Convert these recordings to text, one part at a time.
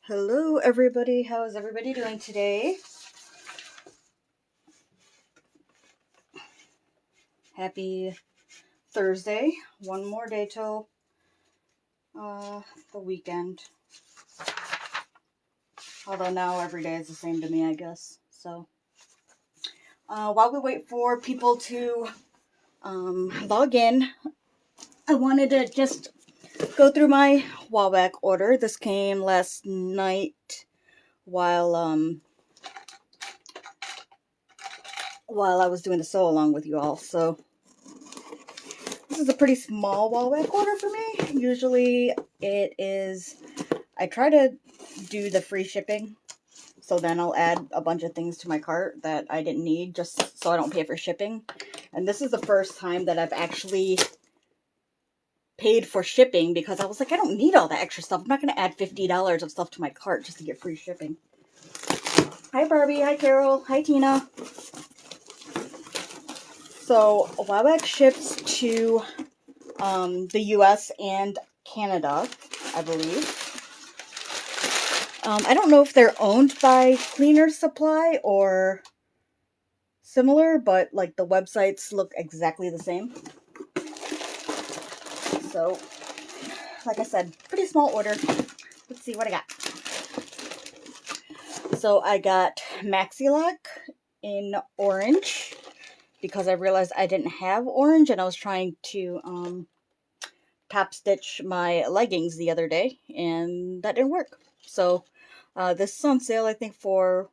Hello everybody, how is everybody doing today? Happy Thursday. One more day till the weekend. Although now every day is the same to me, I guess. So while we wait for people to log in, I wanted to just go through my Wowback order. This came last night while I was doing the sew along with you all. So this is a pretty small Wowback order for me. Usually it is, I try to do the free shipping, so then I'll add a bunch of things to my cart that I didn't need just so I don't pay for shipping. And this is the first time that I've actually paid for shipping because I was like, I don't need all that extra stuff. I'm not going to add $50 of stuff to my cart just to get free shipping. Hi Barbie, hi Carol, hi Tina. So Wowback ships to the US and Canada, I believe. I don't know if they're owned by Cleaner Supply or similar, but like the websites look exactly the same. So, like I said, pretty small order. Let's see what I got. So I got Maxi Lock in orange because I realized I didn't have orange and I was trying to top stitch my leggings the other day and that didn't work. So this is on sale, I think, for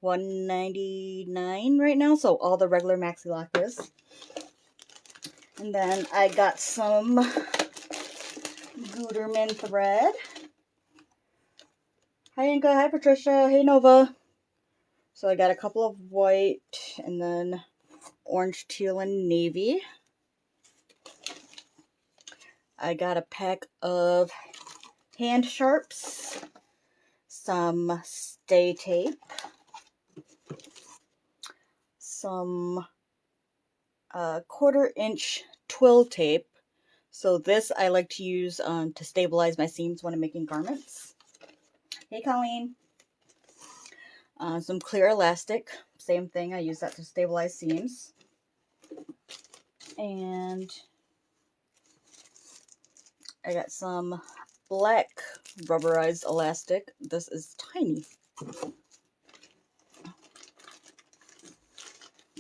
$1.99 right now. So all the regular Maxi Lock is. And then I got some Gutermann thread. Hi Inka, hi Patricia, hey Nova. So I got a couple of white and then orange, teal, and navy. I got a pack of hand sharps, some stay tape, some 1/4-inch twill tape. So this I like to use to stabilize my seams when I'm making garments. Hey Colleen. Some clear elastic, same thing, I use that to stabilize seams. And I got some black rubberized elastic. This is tiny.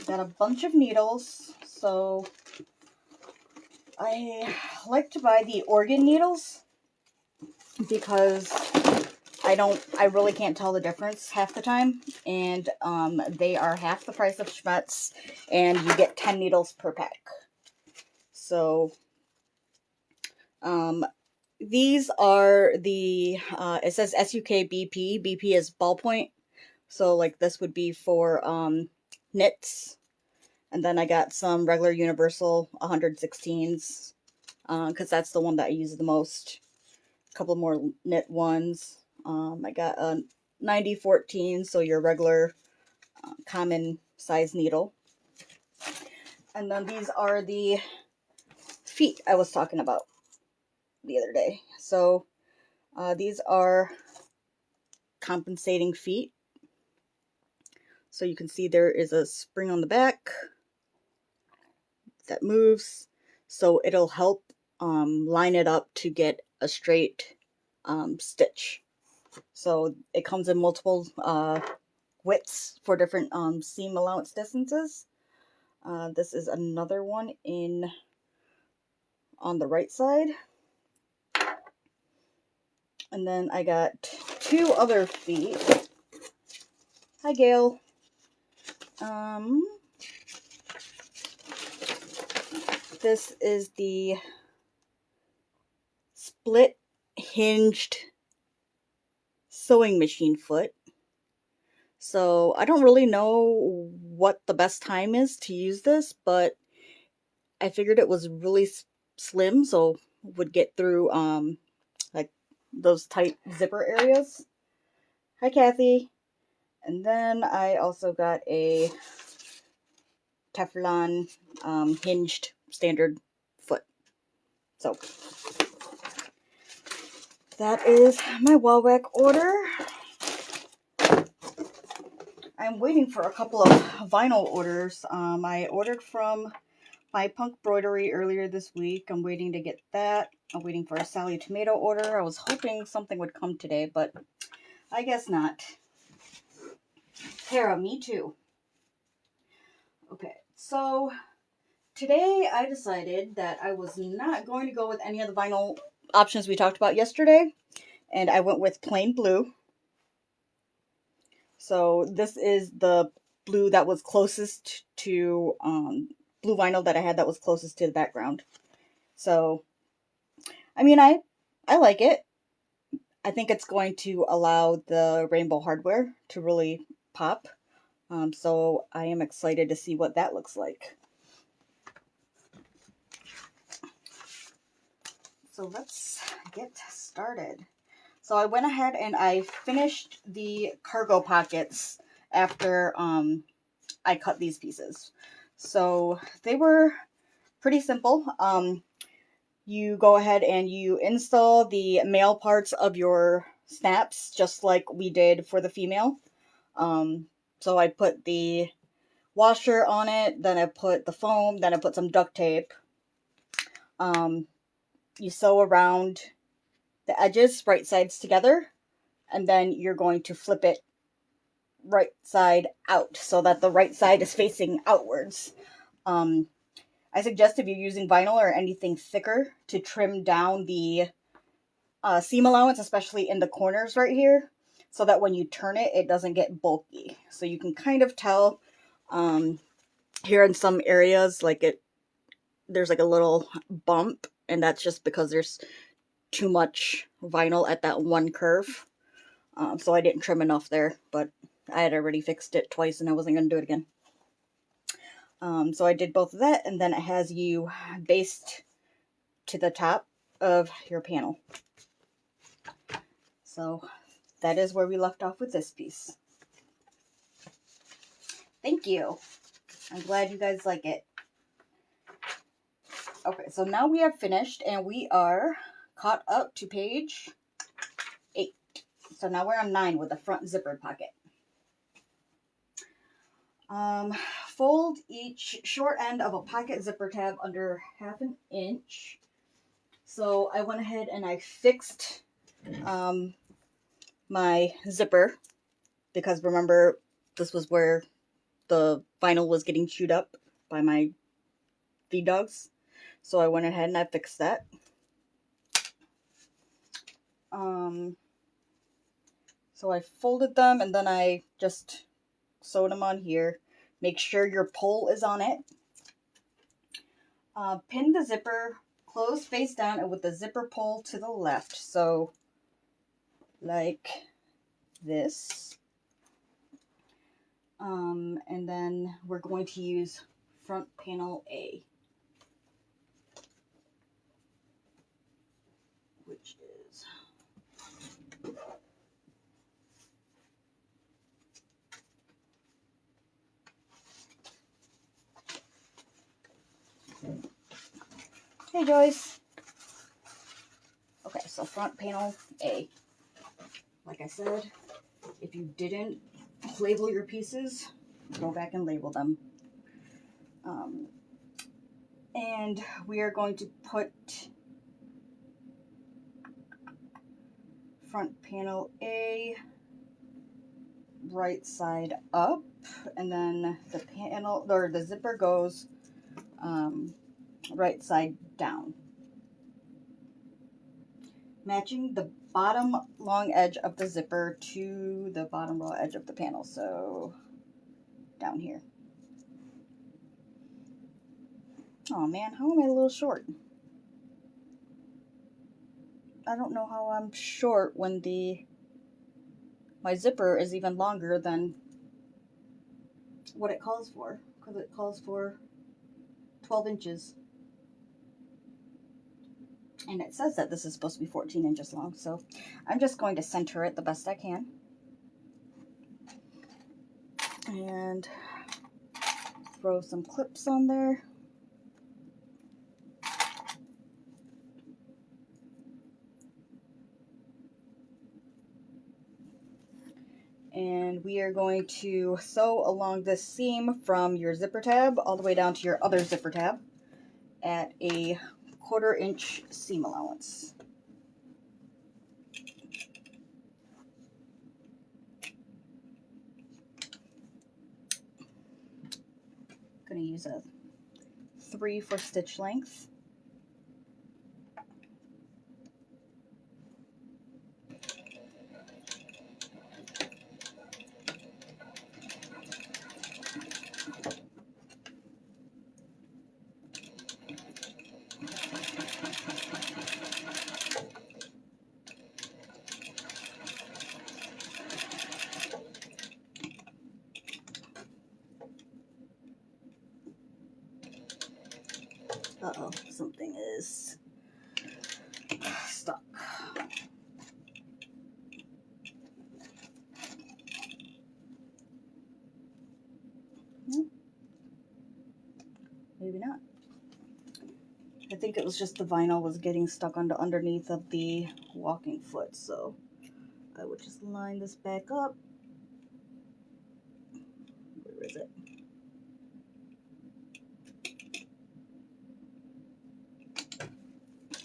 Got a bunch of needles, so I like to buy the organ needles because I really can't tell the difference half the time, and they are half the price of Schmetz, and you get 10 needles per pack. So these are the it says SUK BP. BP is ballpoint, so like this would be for knits. And then I got some regular universal 116s because that's the one that I use the most. A couple more knit ones. I got a 9014, so your regular common size needle. And then these are the feet I was talking about the other day. So these are compensating feet. So you can see there is a spring on the back that moves, so it'll help line it up to get a straight stitch. So it comes in multiple widths for different seam allowance distances. This is another one on the right side. And then I got two other feet. Hi Gail. This is the split hinged sewing machine foot. So I don't really know what the best time is to use this, but I figured it was really slim, so would get through like those tight zipper areas. Hi Kathy. And then I also got a Teflon hinged standard foot. So that is my wall rack order. I'm waiting for a couple of vinyl orders. I ordered from my Punk Broidery earlier this week. I'm waiting to get that. I'm waiting for a Sally Tomato order. I was hoping something would come today, but I guess not. Tara, me too. Okay, so today I decided that I was not going to go with any of the vinyl options we talked about yesterday, and I went with plain blue. So this is the blue that was closest to blue vinyl that I had that was closest to the background. So, I mean, I like it. I think it's going to allow the rainbow hardware to really pop. So I am excited to see what that looks like. So let's get started. So I went ahead and I finished the cargo pockets after I cut these pieces. So they were pretty simple. You go ahead and you install the male parts of your snaps just like we did for the female. So I put the washer on it, then I put the foam, then I put some duct tape. You sew around the edges, right sides together, and then you're going to flip it right side out so that the right side is facing outwards. I suggest if you're using vinyl or anything thicker to trim down the seam allowance, especially in the corners right here, so that when you turn it, it doesn't get bulky. So you can kind of tell here in some areas, there's like a little bump, and that's just because there's too much vinyl at that one curve. So I didn't trim enough there, but I had already fixed it twice and I wasn't going to do it again. So I did both of that, and then it has you based to the top of your panel. So that is where we left off with this piece. Thank you. I'm glad you guys like it. Okay, so now we have finished and we are caught up to page 8. So now we're on 9 with the front zippered pocket. Fold each short end of a pocket zipper tab under 1/2 inch. So I went ahead and I fixed my zipper, because remember, this was where the vinyl was getting chewed up by my feed dogs. So I went ahead and I fixed that. So I folded them and then I just sewed them on here. Make sure your pole is on it. Pin the zipper closed face down and with the zipper pole to the left. So like this. And then we're going to use front panel A, which is hey Joyce. Okay, so front panel A. Like I said, if you didn't label your pieces, go back and label them. And we are going to put front panel A right side up, and then the panel or the zipper goes right side down, matching the bottom long edge of the zipper to the bottom raw edge of the panel. So down here. Oh man, how am I a little short? I don't know how I'm short when my zipper is even longer than what it calls for, because it calls for 12 inches. And it says that this is supposed to be 14 inches long, so I'm just going to center it the best I can. And throw some clips on there. And we are going to sew along this seam from your zipper tab all the way down to your other zipper tab at a 1/4 inch seam allowance. I'm going to use a 3 for stitch length. Uh-oh, something is stuck. Maybe not. I think it was just the vinyl was getting stuck underneath of the walking foot, so I would just line this back up. Where is it?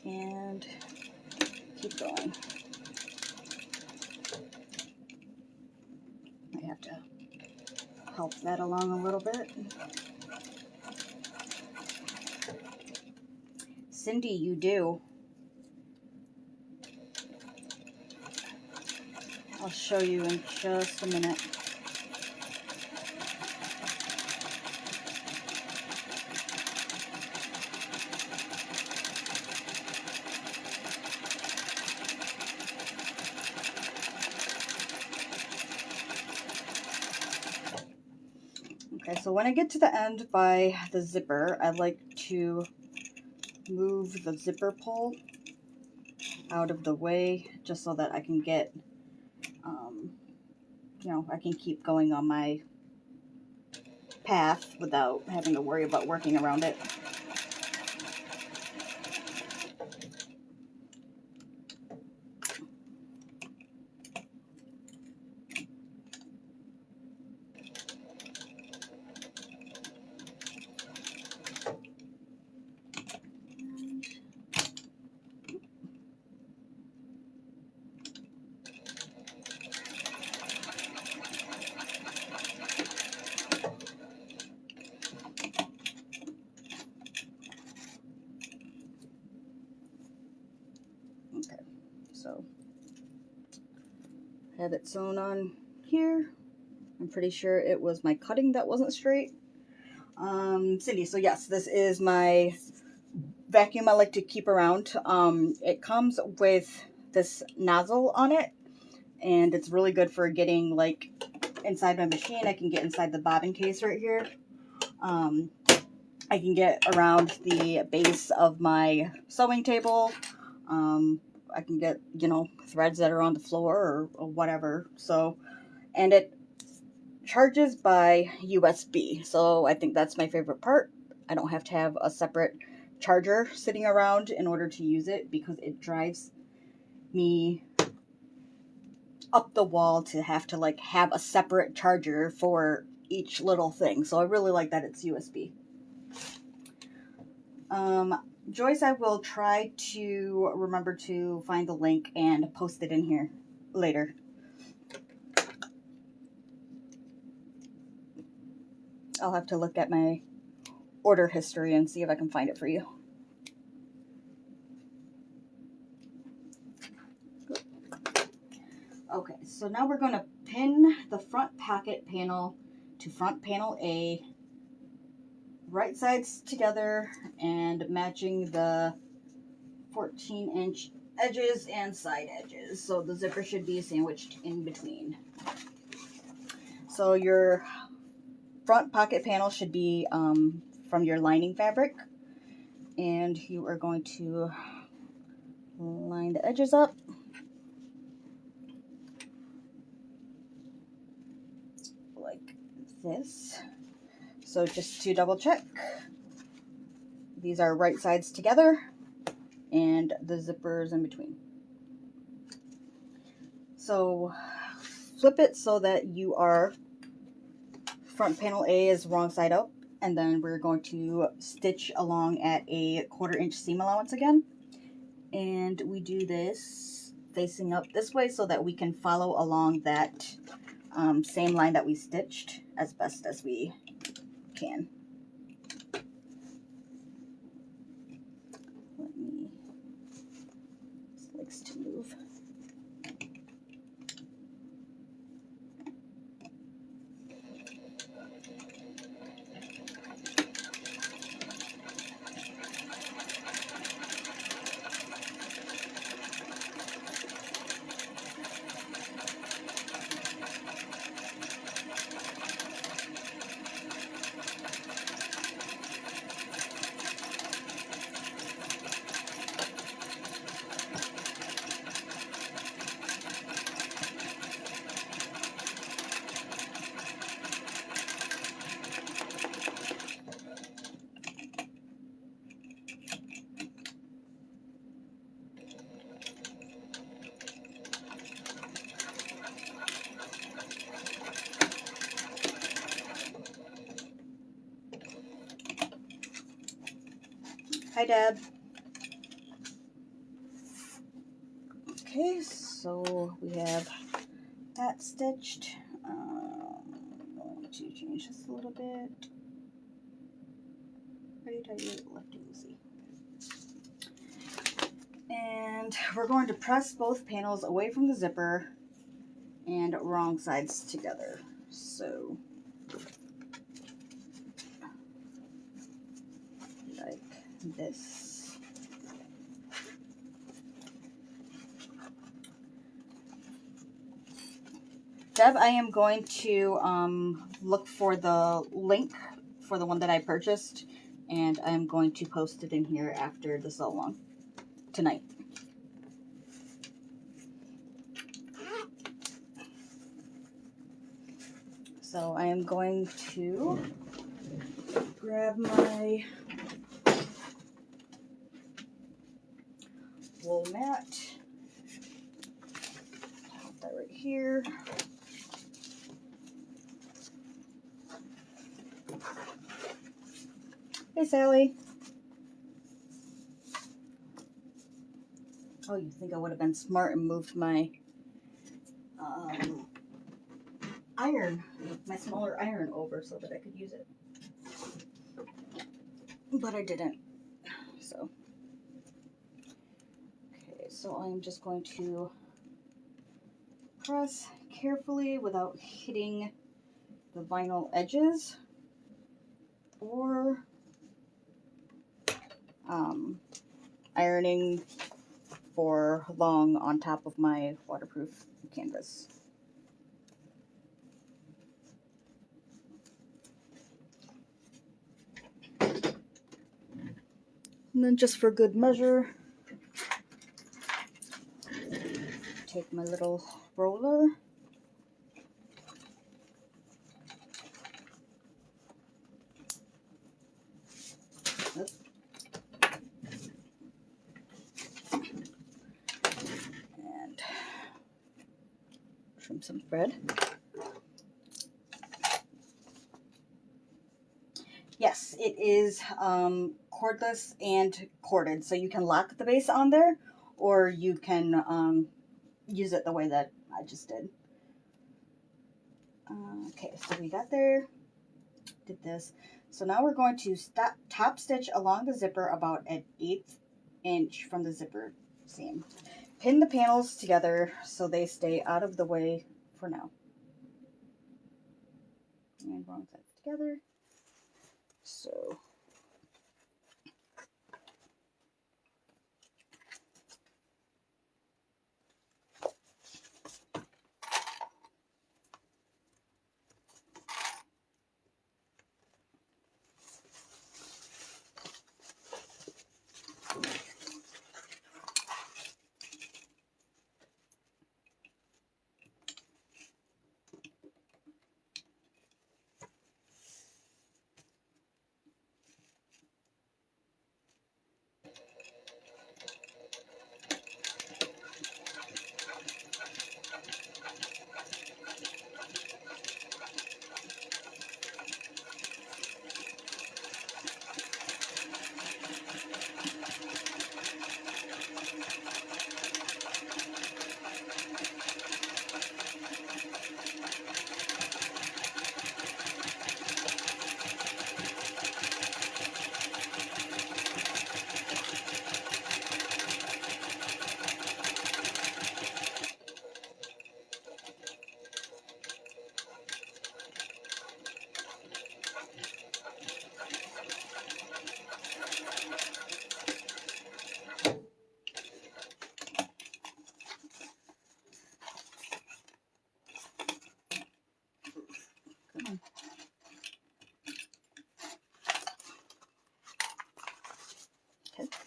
And keep going. I have to help that along a little bit. Cindy, you do. I'll show you in just a minute. Okay, so when I get to the end by the zipper, I like to move the zipper pull out of the way just so that I can get, you know, I can keep going on my path without having to worry about working around it. Okay, so I have it sewn on here. I'm pretty sure it was my cutting that wasn't straight. Cindy, so yes, this is my vacuum I like to keep around. It comes with this nozzle on it, and it's really good for getting like inside my machine. I can get inside the bobbin case right here. I can get around the base of my sewing table. I can get, you know, threads that are on the floor or whatever. So, and it charges by USB. So I think that's my favorite part. I don't have to have a separate charger sitting around in order to use it because it drives me up the wall to have to like have a separate charger for each little thing. So I really like that it's USB. Joyce, I will try to remember to find the link and post it in here later. I'll have to look at my order history and see if I can find it for you. Okay, so now we're going to pin the front pocket panel to front panel A, right sides together, and matching the 14-inch edges and side edges. So the zipper should be sandwiched in between. So your front pocket panel should be from your lining fabric, and you are going to line the edges up. Like this. So just to double check, these are right sides together and the zippers in between. So flip it so that you are front panel A is wrong side up, and then we're going to stitch along at a 1/4 inch seam allowance again. And we do this facing up this way so that we can follow along that same line that we stitched as best as we can. Let me, this likes to move. Hi, Deb. Okay, so we have that stitched. I'm going to change this a little bit. Righty tighty, lefty loosey. And we're going to press both panels away from the zipper and wrong sides together. So, like this. Deb, I am going to look for the link for the one that I purchased, and I'm going to post it in here after the Slowalong tonight. So I am going to grab my wool mat, put that right here. Hey, Sally. Oh, you think I would have been smart and moved my iron, my smaller iron over so that I could use it. But I didn't. So, okay, so I'm just going to press carefully without hitting the vinyl edges or ironing for long on top of my waterproof canvas. And then just for good measure, take my little roller. Oops. And trim some thread. Yes, it is cordless and corded, so you can lock the base on there, or you can use it the way that I just did. Okay, so we got there, did this. So now we're going to top stitch along the zipper about an 1/8 inch from the zipper seam. Pin the panels together so they stay out of the way for now. And wrong sides together. So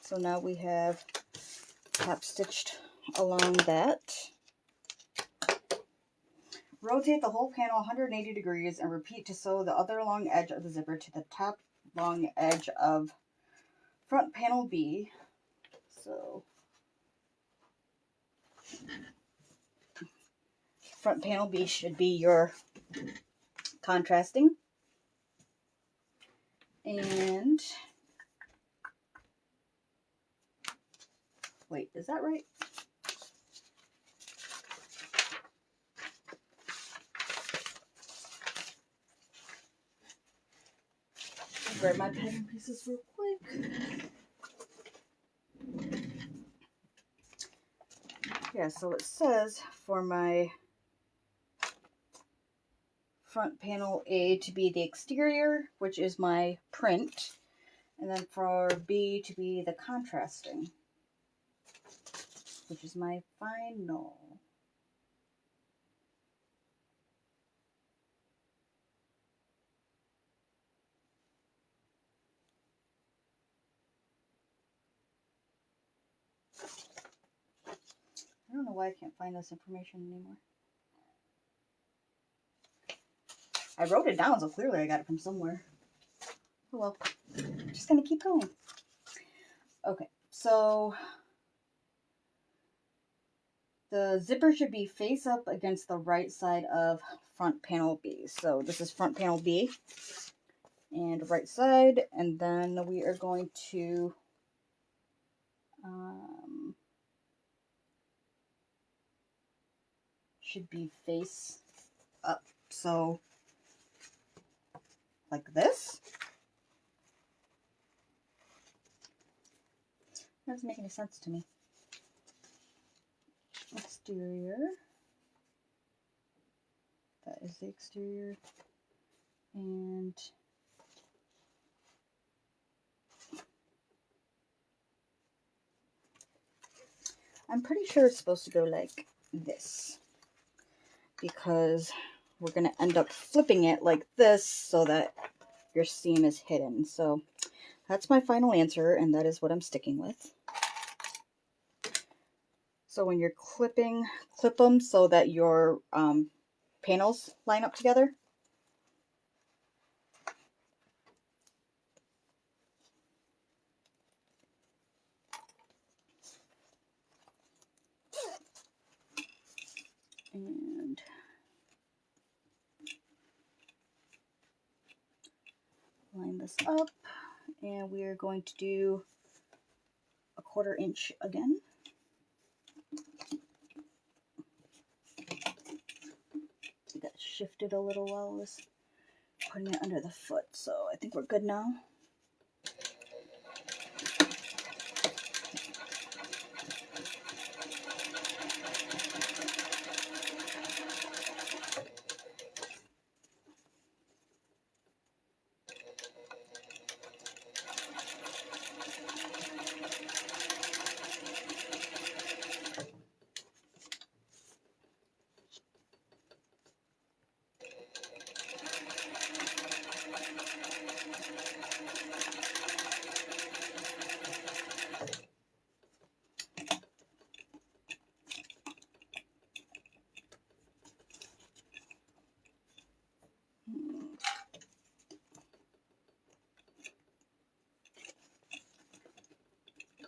So now we have top stitched along that. Rotate the whole panel 180 degrees and repeat to sew the other long edge of the zipper to the top long edge of front panel B. So front panel B should be your contrasting. And wait, is that right? I'll grab my pattern pieces real quick. Yeah, so it says for my front panel A to be the exterior, which is my print, and then for B to be the contrasting, which is my final. I don't know why I can't find this information anymore. I wrote it down, so clearly I got it from somewhere. Oh well, I'm just gonna keep going. Okay, so the zipper should be face up against the right side of front panel B. So this is front panel B and right side, and then we are going to should be face up. So like this. That doesn't make any sense to me. Exterior. That is the exterior. And I'm pretty sure it's supposed to go like this, because we're going to end up flipping it like this so that your seam is hidden. So that's my final answer, and that is what I'm sticking with. So when you're clipping, clip them so that your panels line up together. And line this up, and we are going to do a 1/4 inch again. It got shifted a little while I was putting it under the foot, so I think we're good now.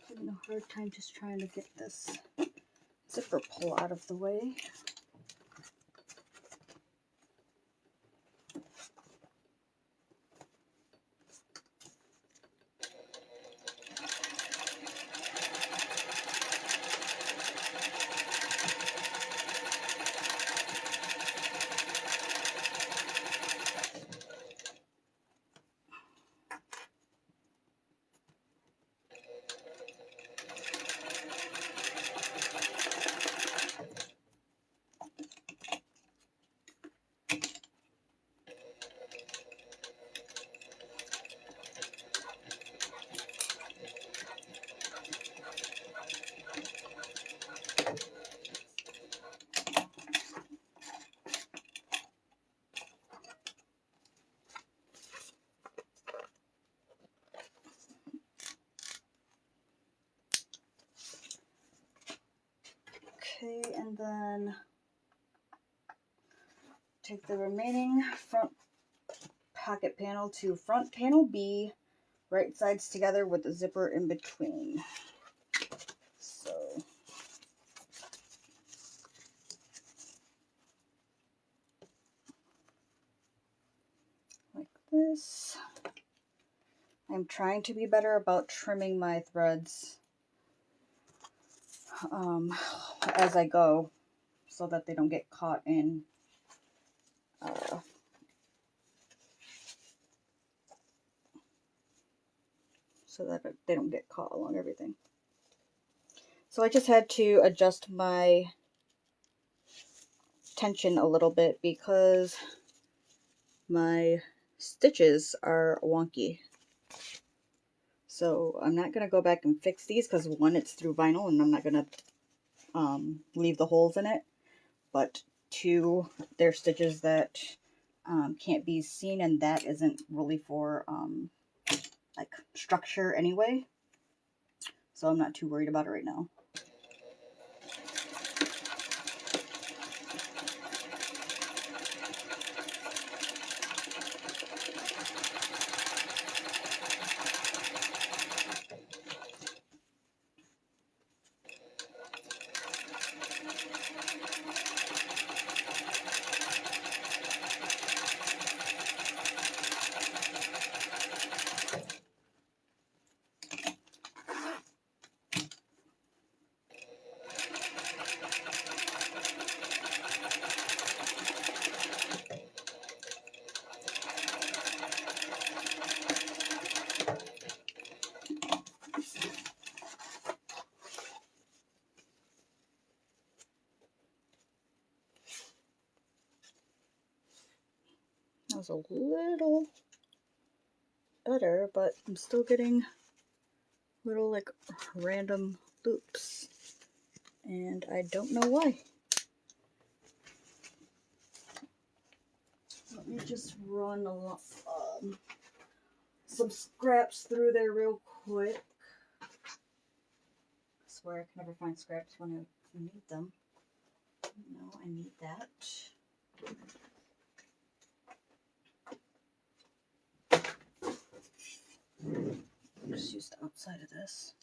Having a hard time just trying to get this zipper pull out of the way. then take the remaining front pocket panel to front panel B, right sides together with the zipper in between. So like this. I'm trying to be better about trimming my threads as I go, so that they don't get caught in along everything. So I just had to adjust my tension a little bit because my stitches are wonky. So I'm not going to go back and fix these because one, it's through vinyl and I'm not going to leave the holes in it. But two, they're stitches that can't be seen, and that isn't really for like structure anyway. So I'm not too worried about it right now. That was a little better, but I'm still getting little like random loops, and I don't know why. Let me just run a lot, some scraps through there real quick. I swear I can never find scraps when I need them. No, I need that. Just use the outside of this.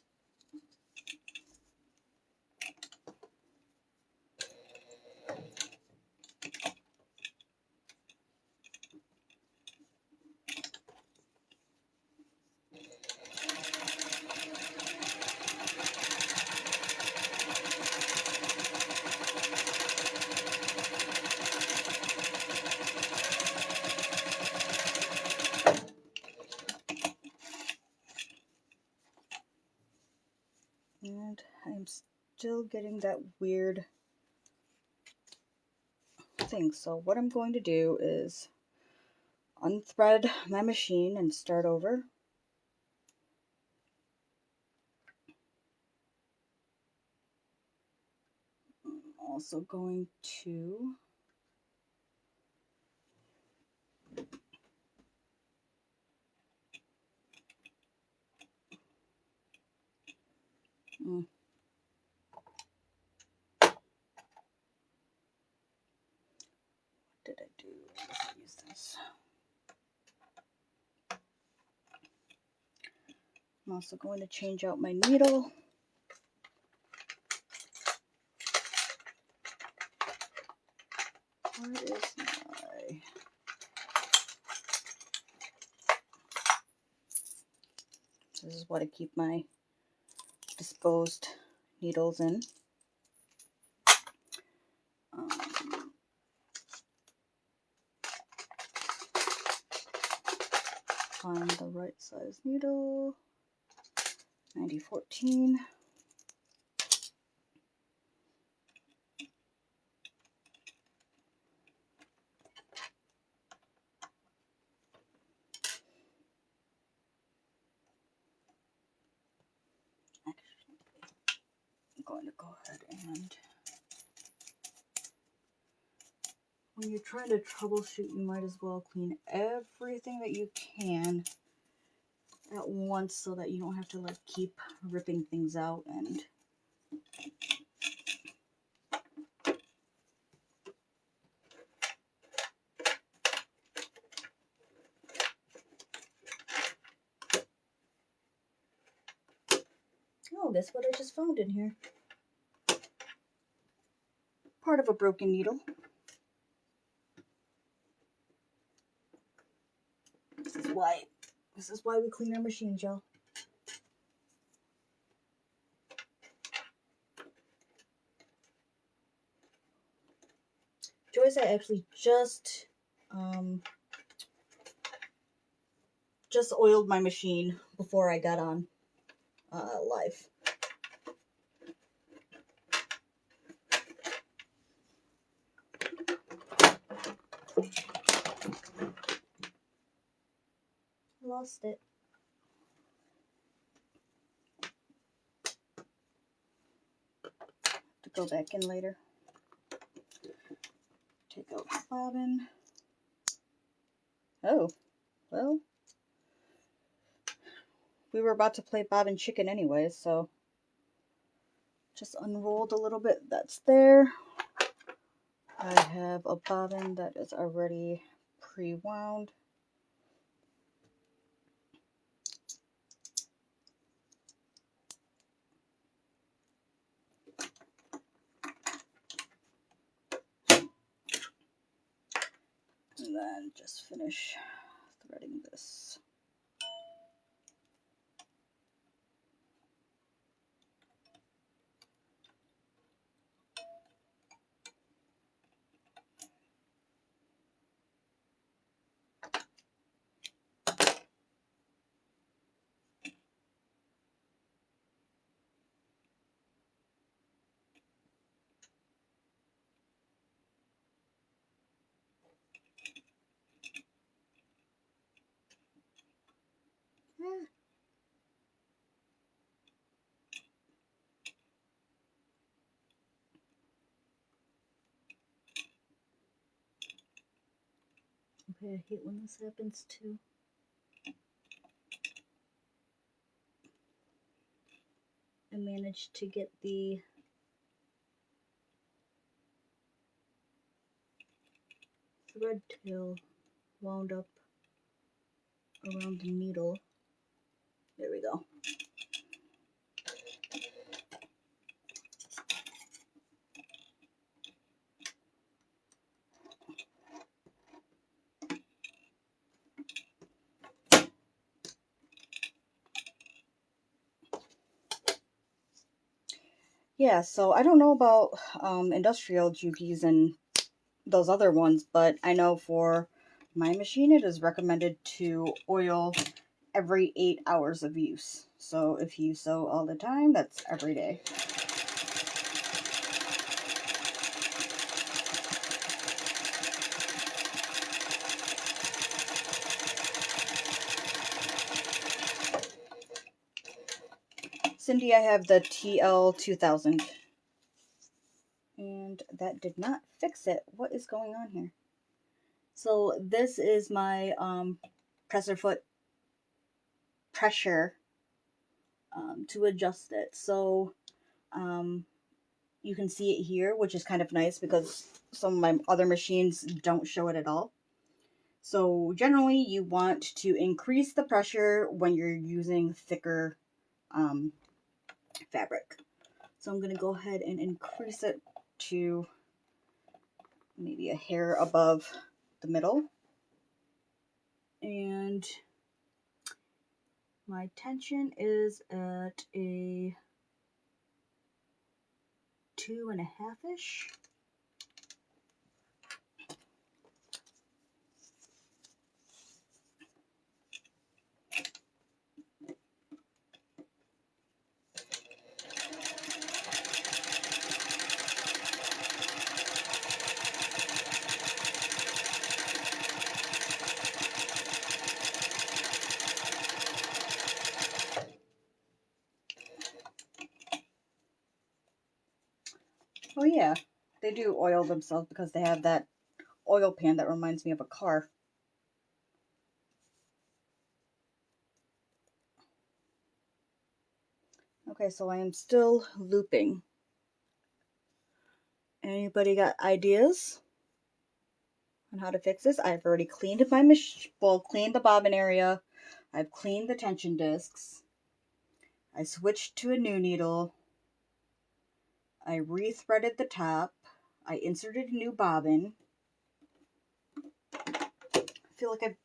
And I'm still getting that weird thing. So what I'm going to do is unthread my machine and start over. I'm also going to what did I do? Let's use this. I'm also going to change out my needle. Where is my... This is what I keep my disposed needles in. Find the right size needle. 9014. I'm going to go ahead and when you're trying to troubleshoot, you might as well clean everything that you can at once so that you don't have to like keep ripping things out and Oh, guess what I just found in here? Part of a broken needle. This is why we clean our machines, y'all. Joyce, I actually just oiled my machine before I got on live. Lost it. To go back in later. Take out the bobbin. Oh, well, we were about to play bobbin chicken anyway, so just unrolled a little bit. That's there. I have a bobbin that is already pre-wound. And then just finish threading this. Okay, I hate when this happens too. I managed to get the thread tail wound up around the needle. There we go. Yeah, so I don't know about industrial Jukis and those other ones, but I know for my machine it is recommended to oil every 8 hours of use. So if you sew all the time, that's every day. Cindy, I have the TL2000. And that did not fix it. What is going on here? So this is my presser foot pressure to adjust it. So you can see it here, which is kind of nice because some of my other machines don't show it at all. So generally you want to increase the pressure when you're using thicker fabric. So I'm going to go ahead and increase it to maybe a hair above the middle. And my tension is at a 2.5-ish. Oh yeah, they do oil themselves because they have that oil pan that reminds me of a car. Okay, so I am still looping. Anybody got ideas on how to fix this? I've already cleaned my machine, well, cleaned the bobbin area. I've cleaned the tension discs. I switched to a new needle. I rethreaded the top. I inserted a new bobbin. I feel like I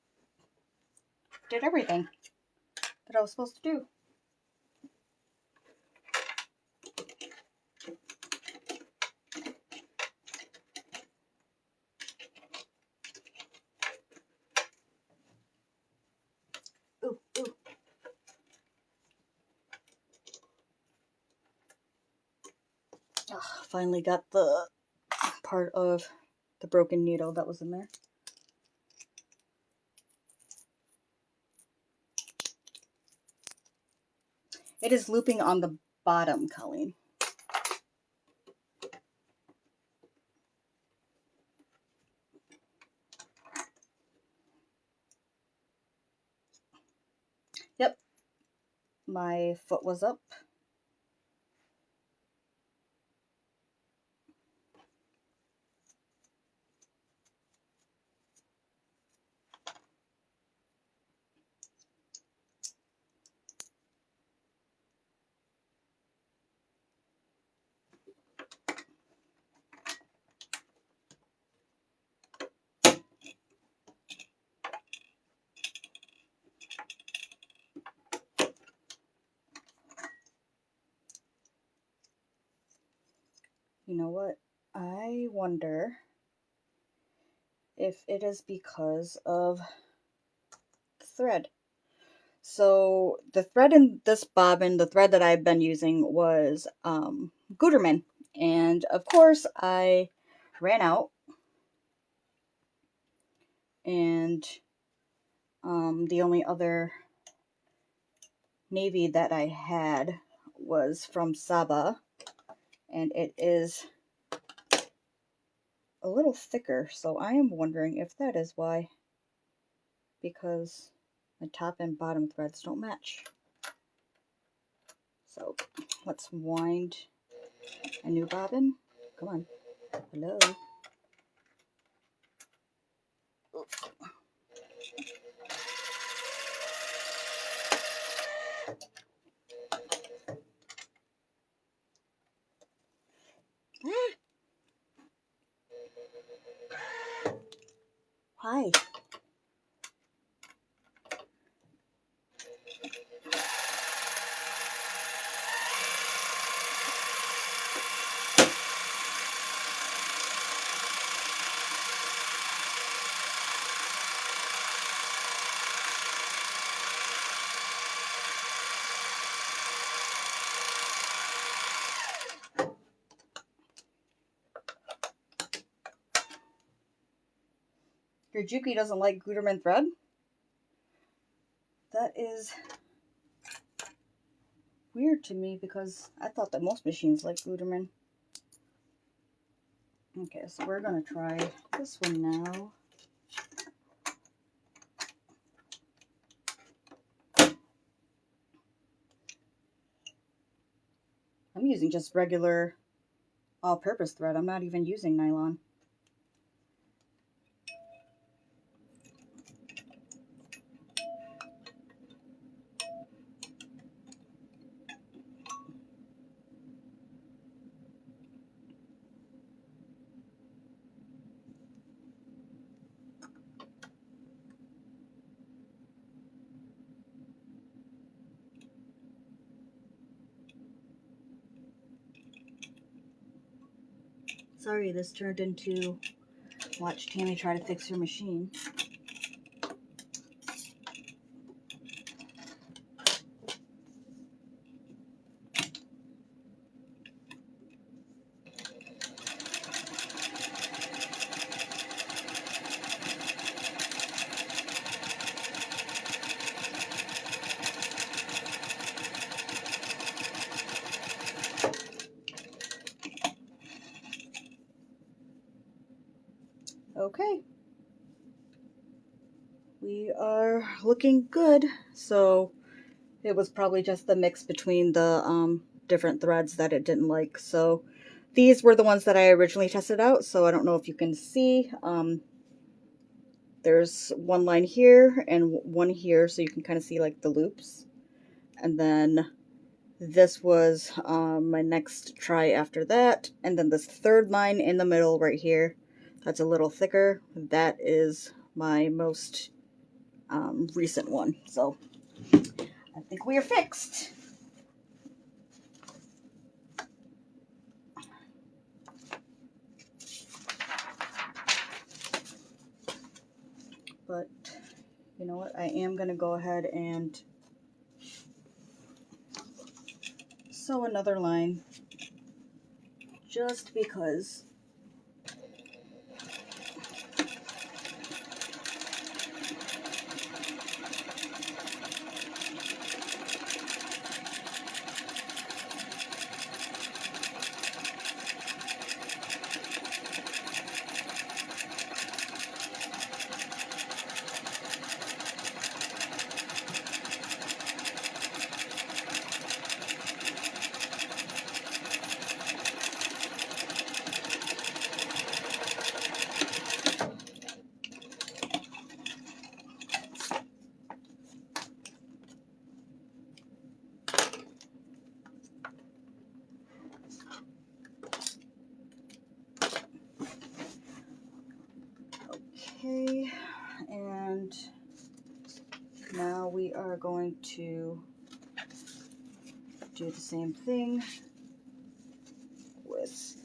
did everything that I was supposed to do. Ooh, ooh. Oh, finally got the part of the broken needle that was in there. It is looping on the bottom, Colleen. Yep. My foot was up. You know what? I wonder if it is because of the thread. So the thread in this bobbin, the thread that I've been using was Gutermann. And of course I ran out, and the only other navy that I had was from Saba, and it is a little thicker, so I am wondering if that is why, because the top and bottom threads don't match. So let's wind a new bobbin. Come on. Hello. Ah. Hi. Your Juki doesn't like Gutermann thread? That is weird to me, because I thought that most machines like Gutermann. Okay, so we're going to try this one now. I'm using just regular all-purpose thread. I'm not even using nylon. Sorry, this turned into watch Tammy try to fix her machine. Okay. We are looking good. So it was probably just the mix between the different threads that it didn't like. So these were the ones that I originally tested out. So I don't know if you can see. There's one line here and one here, so you can kind of see like the loops. And then This was my next try after that. And then this third line in the middle right here, that's a little thicker. That is my most recent one. So I think we are fixed. But you know what? I am going to go ahead and sew another line just because. Okay, and now we are going to do the same thing with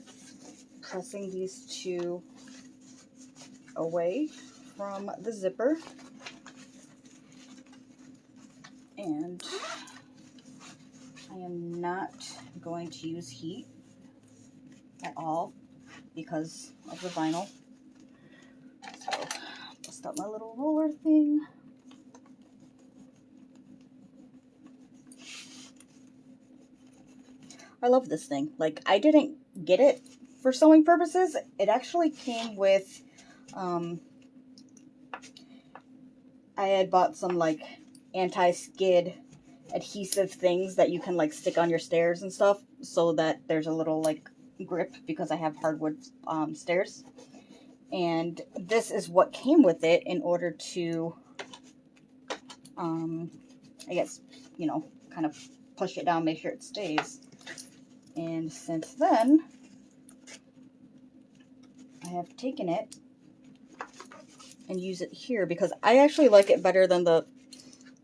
pressing these two away from the zipper. And I am not going to use heat at all because of the vinyl. So bust out my little roller thing. I love this thing. Like, I didn't get it for sewing purposes. It actually came with, I had bought some like anti-skid adhesive things that you can like stick on your stairs and stuff so that there's a little like grip because I have hardwood stairs. And this is what came with it in order to, I guess, you know, kind of push it down, make sure it stays. And since then, I have taken it and use it here because I actually like it better than the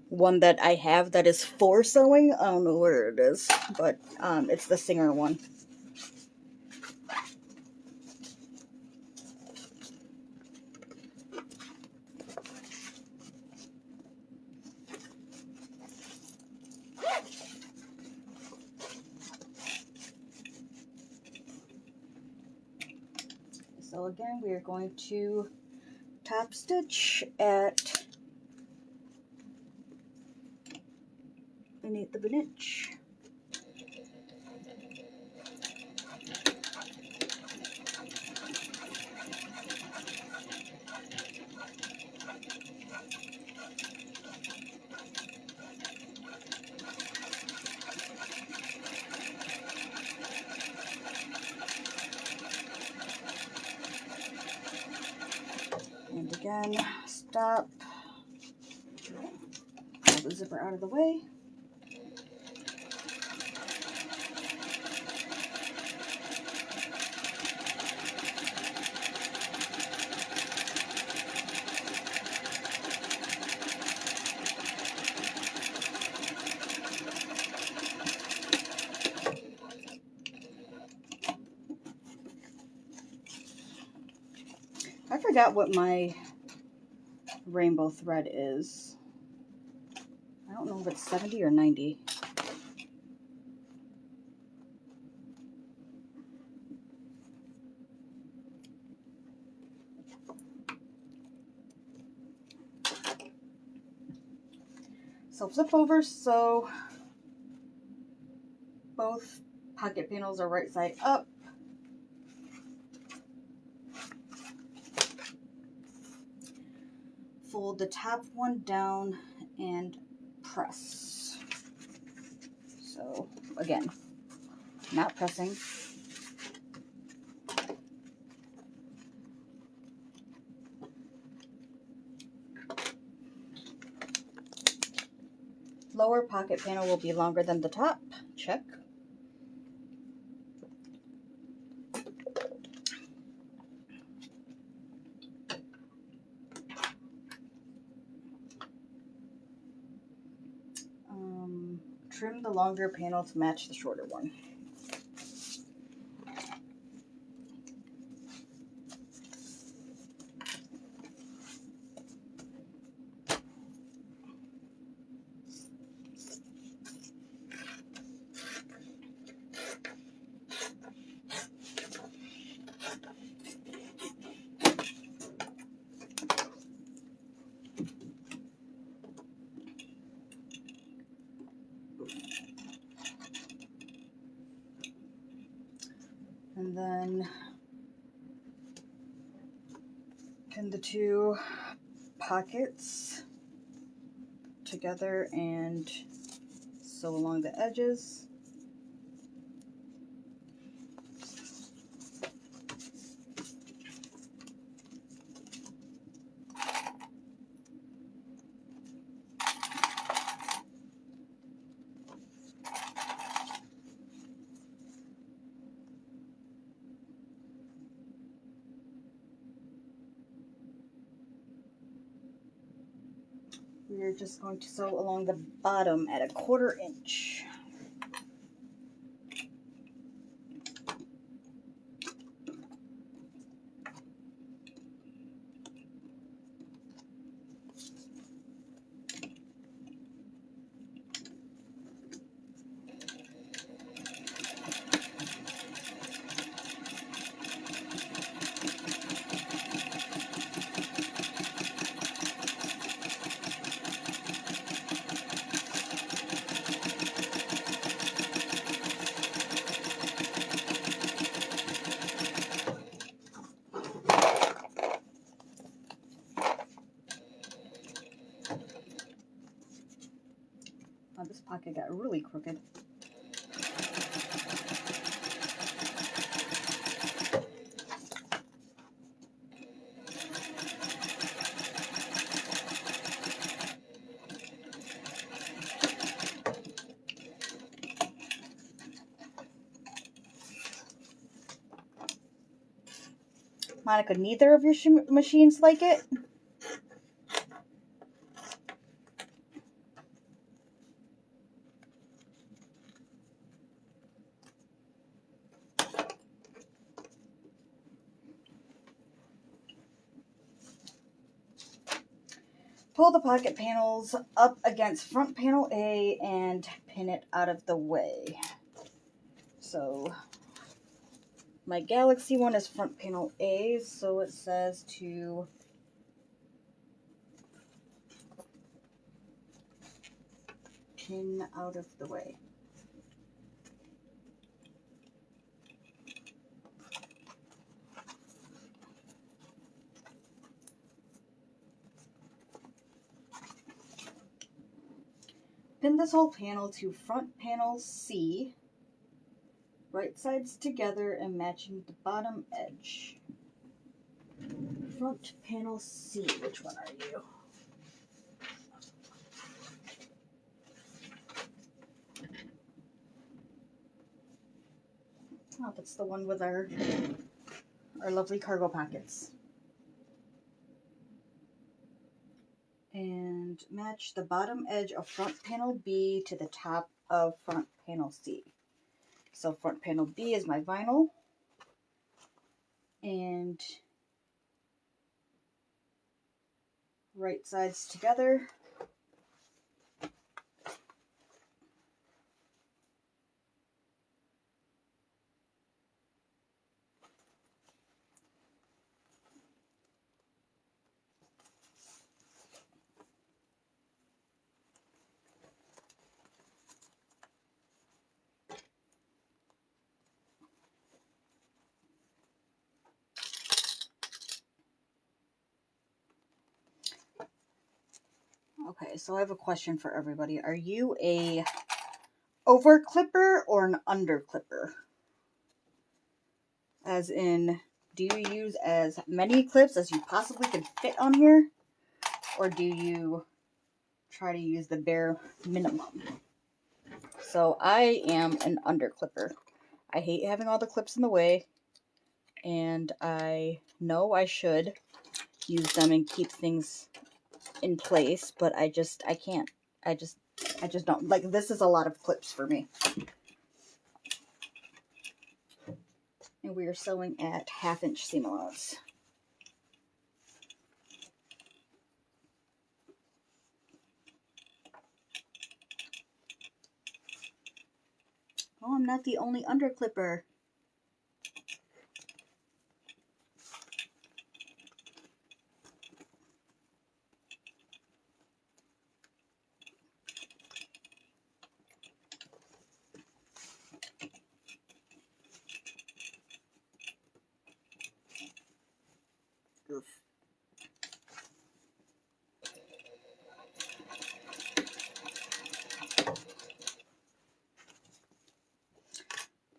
one that I have that is for sewing. I don't know where it is, but it's the Singer one. So again, we are going to top stitch at beneath of an inch. And again, stop, pull the zipper out of the way. I forgot what my rainbow thread is. I don't know if it's 70 or 90. So flip over so both pocket panels are right side up. Fold the top one down and press. So again, not pressing. Lower pocket panel will be longer than the top, check. Trim the longer panel to match the shorter one. And then pin the two pockets together and sew along the edges. We're just going to sew along the bottom at 1/4 inch. Oh, this pocket got really crooked. Monica, neither of your machines like it? Pull the pocket panels up against front panel A and pin it out of the way. So my Galaxy one is front panel A, so it says to pin out of the way. Pin this whole panel to front panel C, right sides together and matching the bottom edge. Front panel C, which one are you? Oh, that's the one with our lovely cargo pockets. And match the bottom edge of front panel B to the top of front panel C. So front panel B is my vinyl, and right sides together. Okay, so I have a question for everybody. Are you a over clipper or an under clipper? As in, do you use as many clips as you possibly can fit on here? Or do you try to use the bare minimum? So I am an underclipper. I hate having all the clips in the way, and I know I should use them and keep things in place, but I can't. I just don't. Like, this is a lot of clips for me. And we are sewing at 1/2-inch seam allowance. Oh, I'm not the only underclipper. Oof.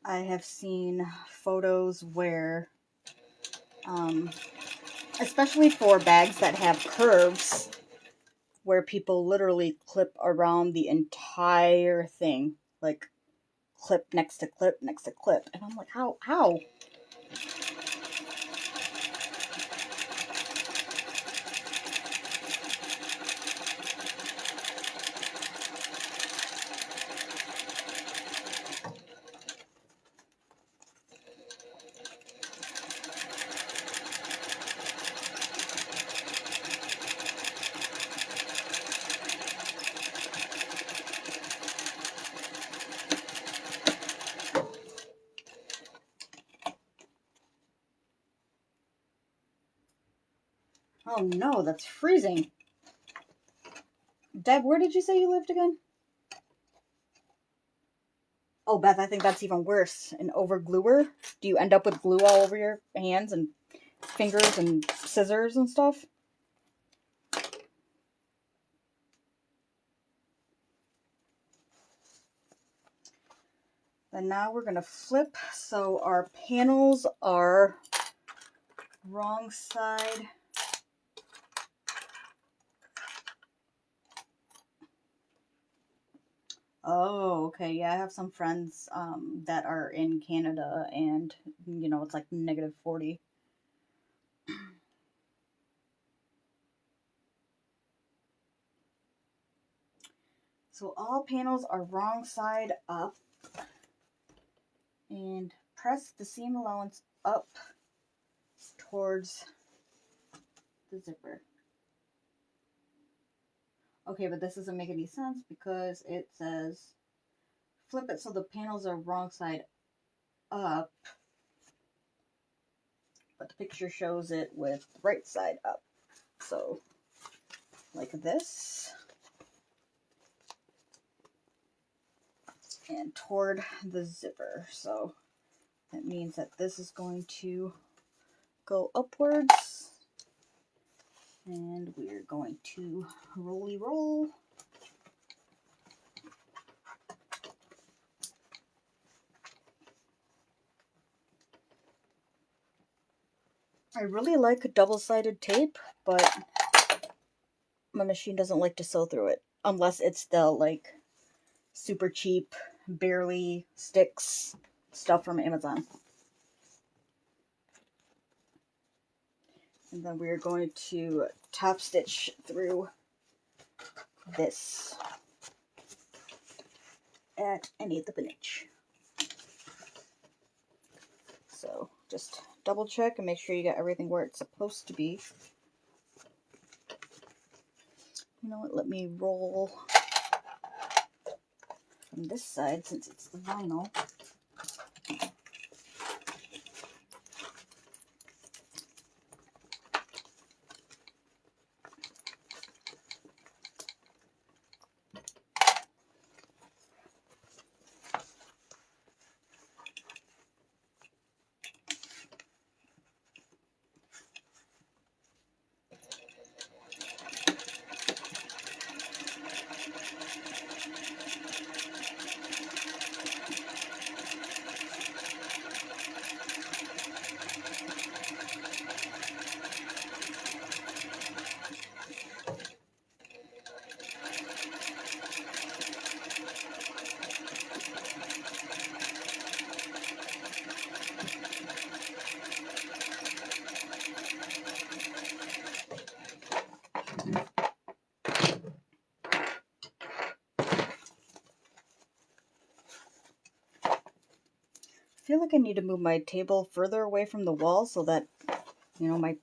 I have seen photos where, especially for bags that have curves, where people literally clip around the entire thing, like clip next to clip next to clip, and I'm like, how? Oh no, that's freezing. Deb, where did you say you lived again? Oh, Beth, I think that's even worse. An overgluer? Do you end up with glue all over your hands and fingers and scissors and stuff? Then now we're going to flip. So our panels are wrong side. Oh, okay. Yeah, I have some friends that are in Canada, and, you know, it's like -40. So all panels are wrong side up, and press the seam allowance up towards the zipper. Okay, but this doesn't make any sense because it says flip it so the panels are wrong side up, but the picture shows it with right side up. So like this, and toward the zipper. So that means that this is going to go upwards, and we're going to rolly roll. I really like double-sided tape, but my machine doesn't like to sew through it unless it's the like super cheap, barely sticks stuff from Amazon. And then we're going to top stitch through this at 1/8 of an inch. So just double check and make sure you got everything where it's supposed to be. You know what, let me roll from this side since it's the vinyl. feel like I need to move my table further away from the wall so that, you know, my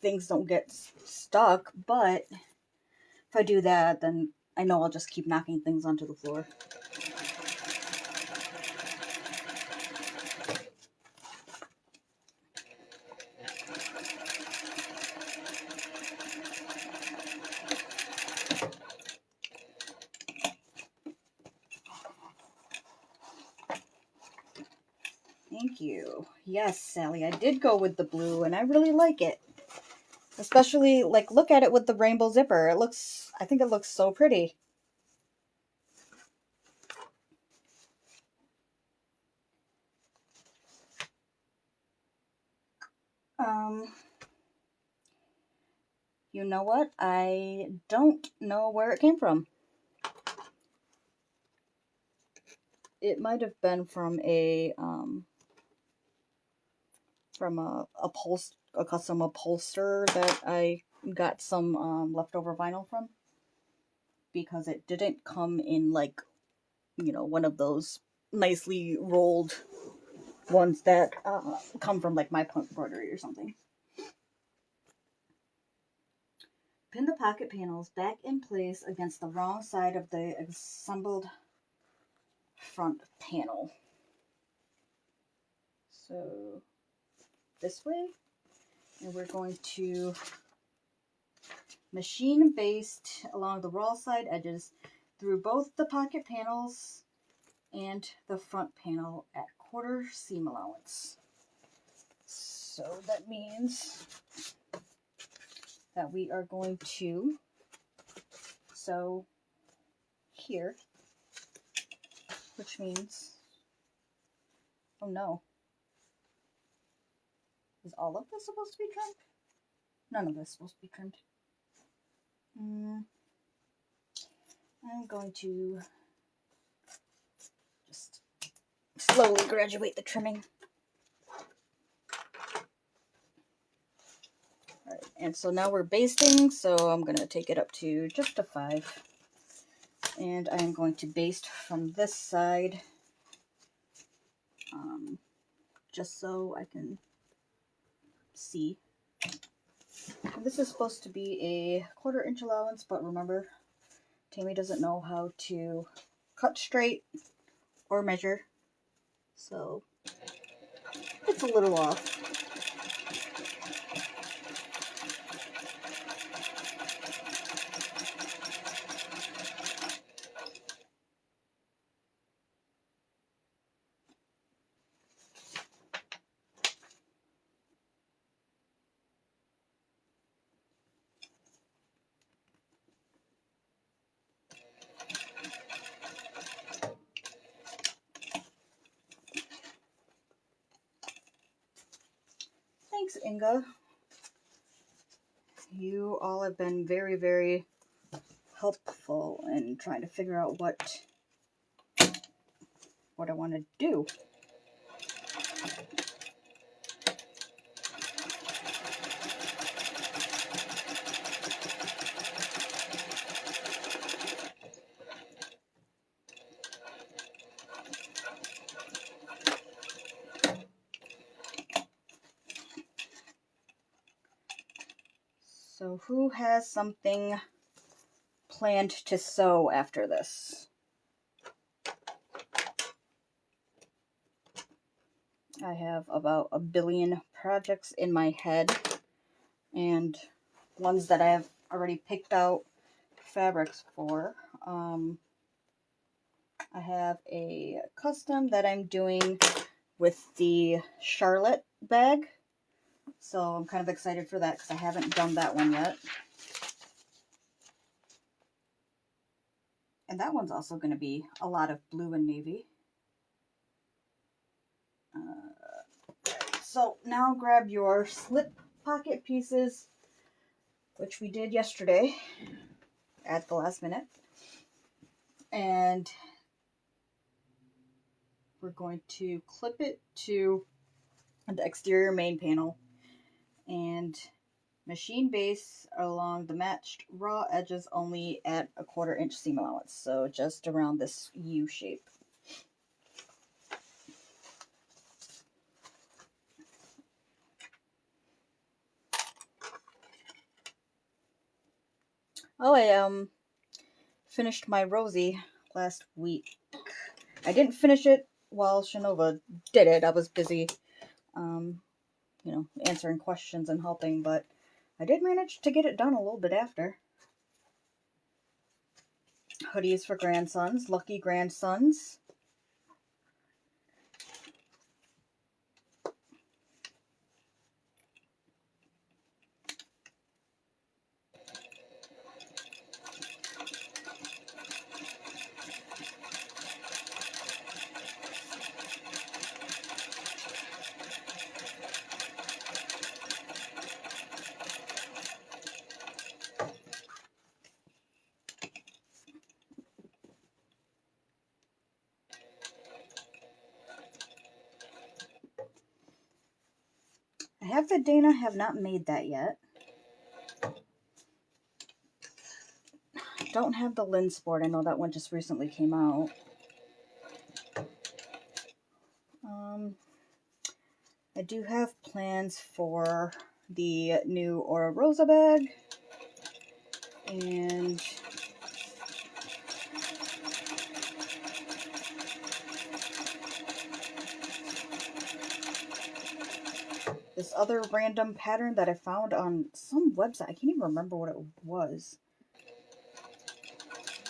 things don't get stuck, but if I do that, then I know I'll just keep knocking things onto the floor. Thank you. Yes, Sally, I did go with the blue, and I really like it. Especially, like, look at it with the rainbow zipper. I think it looks so pretty. You know what? I don't know where it came from. It might have been from a custom upholster that I got some leftover vinyl from, because it didn't come in, like, you know, one of those nicely rolled ones that come from, like, my embroidery or something. Pin the pocket panels back in place against the wrong side of the assembled front panel. So this way, and we're going to machine baste along the raw side edges through both the pocket panels and the front panel at quarter seam allowance. So that means that we are going to sew here, which means, oh no, is all of this supposed to be trimmed? None of this is supposed to be trimmed. I'm going to just slowly graduate the trimming. Alright, and so now we're basting, so I'm going to take it up to just a 5. And I'm going to baste from this side, just so I can see. And this is supposed to be a 1/4 inch allowance, but remember, Tammy doesn't know how to cut straight or measure, so it's a little off. Thanks, Inga. You all have been very, very helpful in trying to figure out what I want to do. So who has something planned to sew after this? I have about a billion projects in my head, and ones that I have already picked out fabrics for. I have a custom that I'm doing with the Charlotte bag, so I'm kind of excited for that because I haven't done that one yet. And that one's also going to be a lot of blue and navy. So now grab your slip pocket pieces, which we did yesterday at the last minute. And we're going to clip it to the exterior main panel and machine base along the matched raw edges only at a 1/4 inch seam allowance. So just around this U shape. Oh, I finished my Rosie last week. I didn't finish it while Shanova did it. I was busy, um, answering questions and helping, but I did manage to get it done a little bit after. Hoodies for grandsons, lucky grandsons. I have the Dana, have not made that yet. Don't have the Lynn Sport. I know that one just recently came out. I do have plans for the new Aura Rosa bag. And this other random pattern that I found on some website. I can't even remember what it was.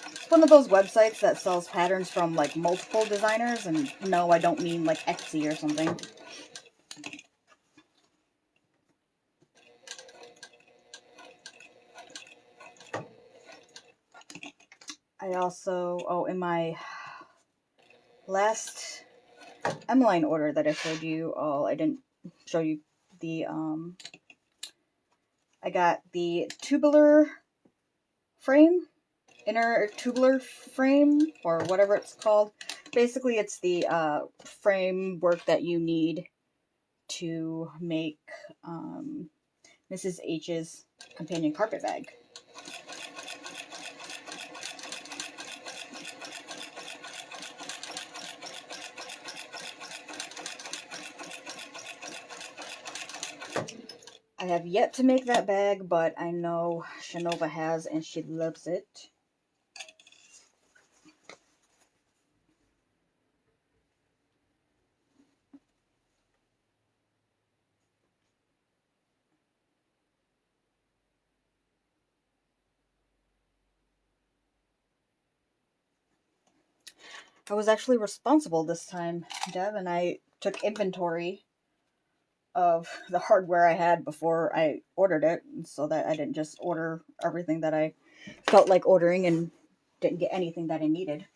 It's one of those websites that sells patterns from like multiple designers, and no, I don't mean like Etsy or something. I also, in my last M-line order that I showed you all, I didn't show you the, I got the tubular frame, inner tubular frame, or whatever it's called. Basically, it's the framework that you need to make Mrs. H's companion carpet bag. I have yet to make that bag, but I know Shanova has, and she loves it. I was actually responsible this time, Deb, and I took inventory of the hardware I had before I ordered it, so that I didn't just order everything that I felt like ordering and didn't get anything that I needed.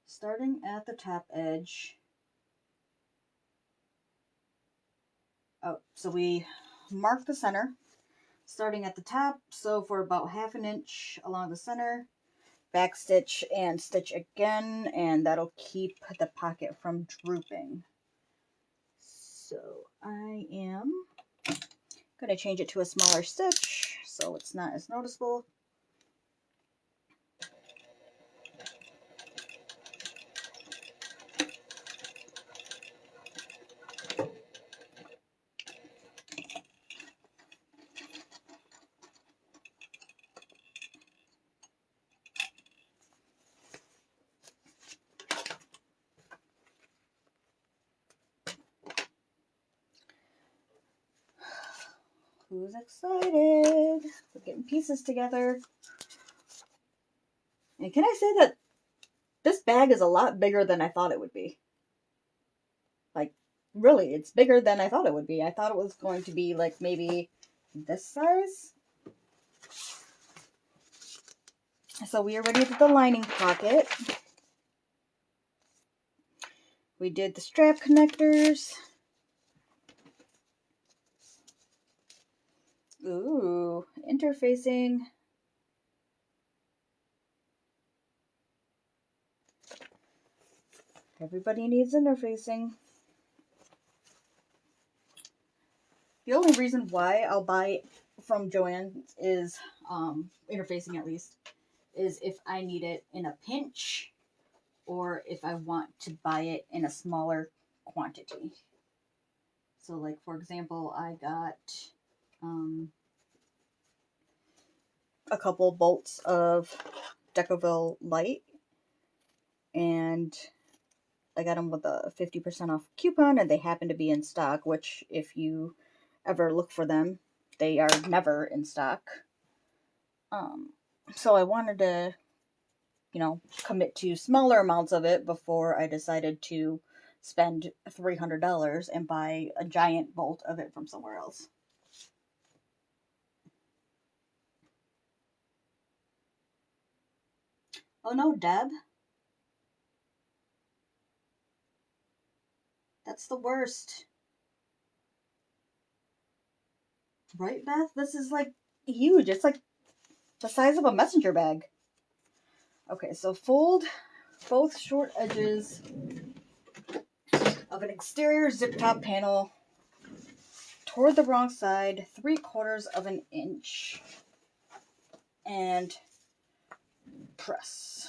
Starting at the top edge. Oh, so we mark the center, starting at the top, so for about 1/2 inch along the center, back stitch and stitch again, and that'll keep the pocket from drooping. So I am going to change it to a smaller stitch so it's not as noticeable. Who's excited? We're getting pieces together. And can I say that this bag is a lot bigger than I thought it would be? Like, really, it's bigger than I thought it would be. I thought it was going to be like maybe this size. So we already did the lining pocket. We did the strap connectors. Ooh, interfacing. Everybody needs interfacing. The only reason why I'll buy from Joann is, interfacing at least, is if I need it in a pinch or if I want to buy it in a smaller quantity. So like, for example, I got a couple bolts of Decoville Light, and I got them with a 50% off coupon, and they happen to be in stock, which if you ever look for them, they are never in stock. So I wanted to, commit to smaller amounts of it before I decided to spend $300 and buy a giant bolt of it from somewhere else. Oh no, Deb. That's the worst. Right, Beth? This is like huge. It's like the size of a messenger bag. Okay, so fold both short edges of an exterior zip top panel toward the wrong side 3/4 of an inch and press.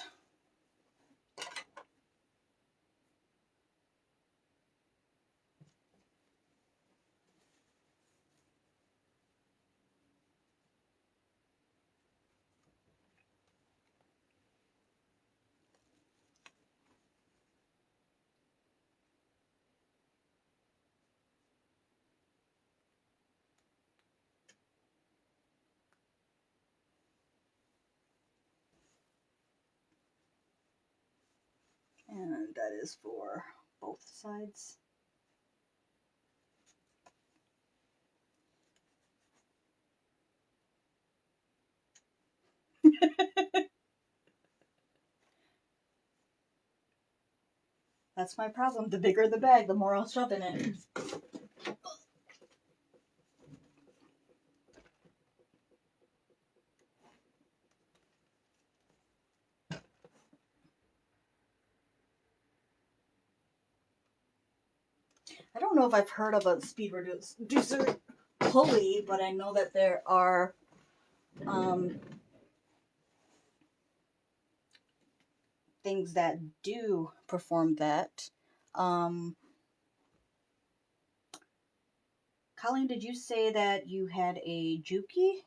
And that is for both sides. That's my problem. The bigger the bag, the more I'll shove in it. I don't know if I've heard of a speed reducer pulley, but I know that there are things that do perform that. Colleen, did you say that you had a Juki?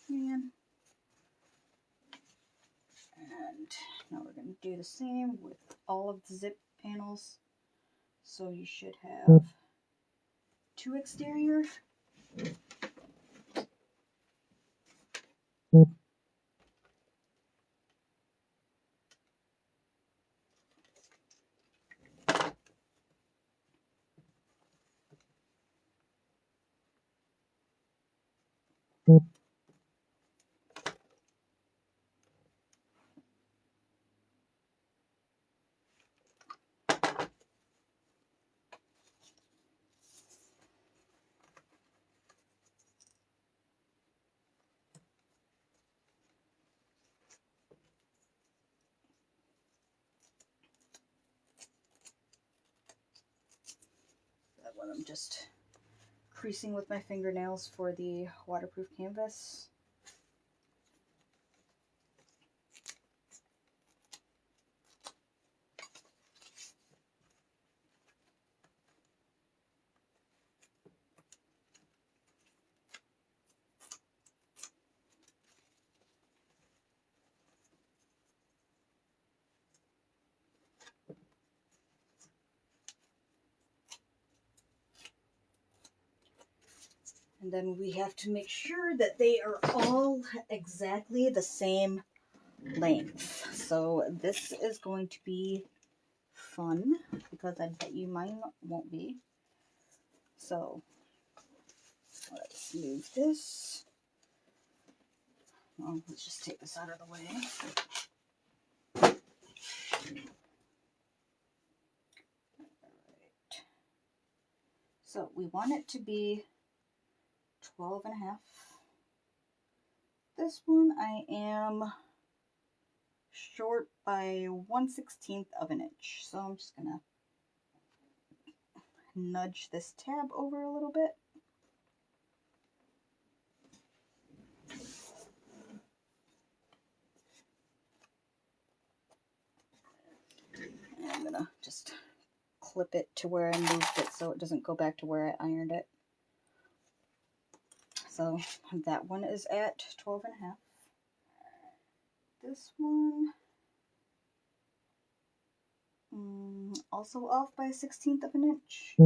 Man. And now we're going to do the same with all of the zip panels. So you should have 2 exterior. That one I'm just creasing with my fingernails for the waterproof canvas. And then we have to make sure that they are all exactly the same length. So this is going to be fun because I bet you mine won't be. So let's move this. Well, let's just take this out of the way. Alright. So we want it to be 12.5. This one I am short by 1/16 of an inch. So I'm just gonna nudge this tab over a little bit. gonna just clip it to where I moved it so it doesn't go back to where I ironed it. So that one is at 12.5. This one, also off by 1/16 of an inch.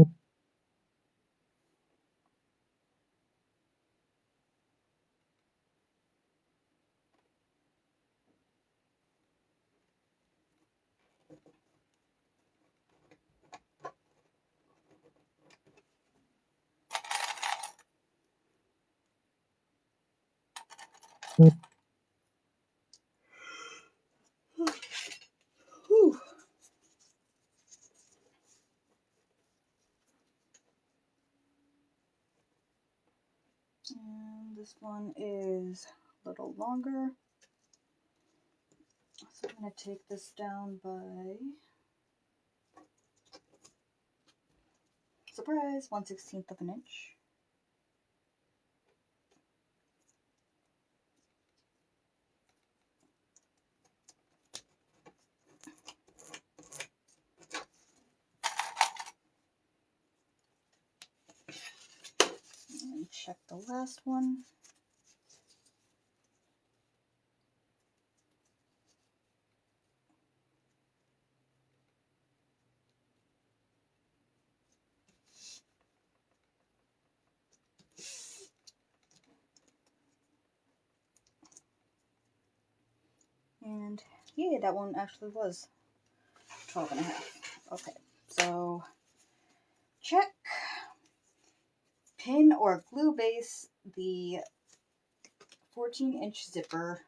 Whew. And this one is a little longer. So I'm going to take this down by, surprise, 1/16 of an inch. And check the last one. And yeah, that one actually was 12.5. Okay, so check. Pin or glue base the 14-inch zipper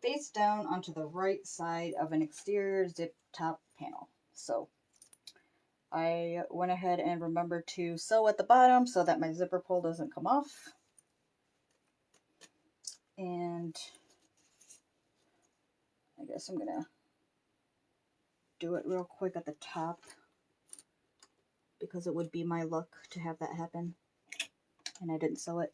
face down onto the right side of an exterior zip top panel. So I went ahead and remembered to sew at the bottom so that my zipper pull doesn't come off. And I guess I'm gonna do it real quick at the top because it would be my luck to have that happen. And I didn't sew it.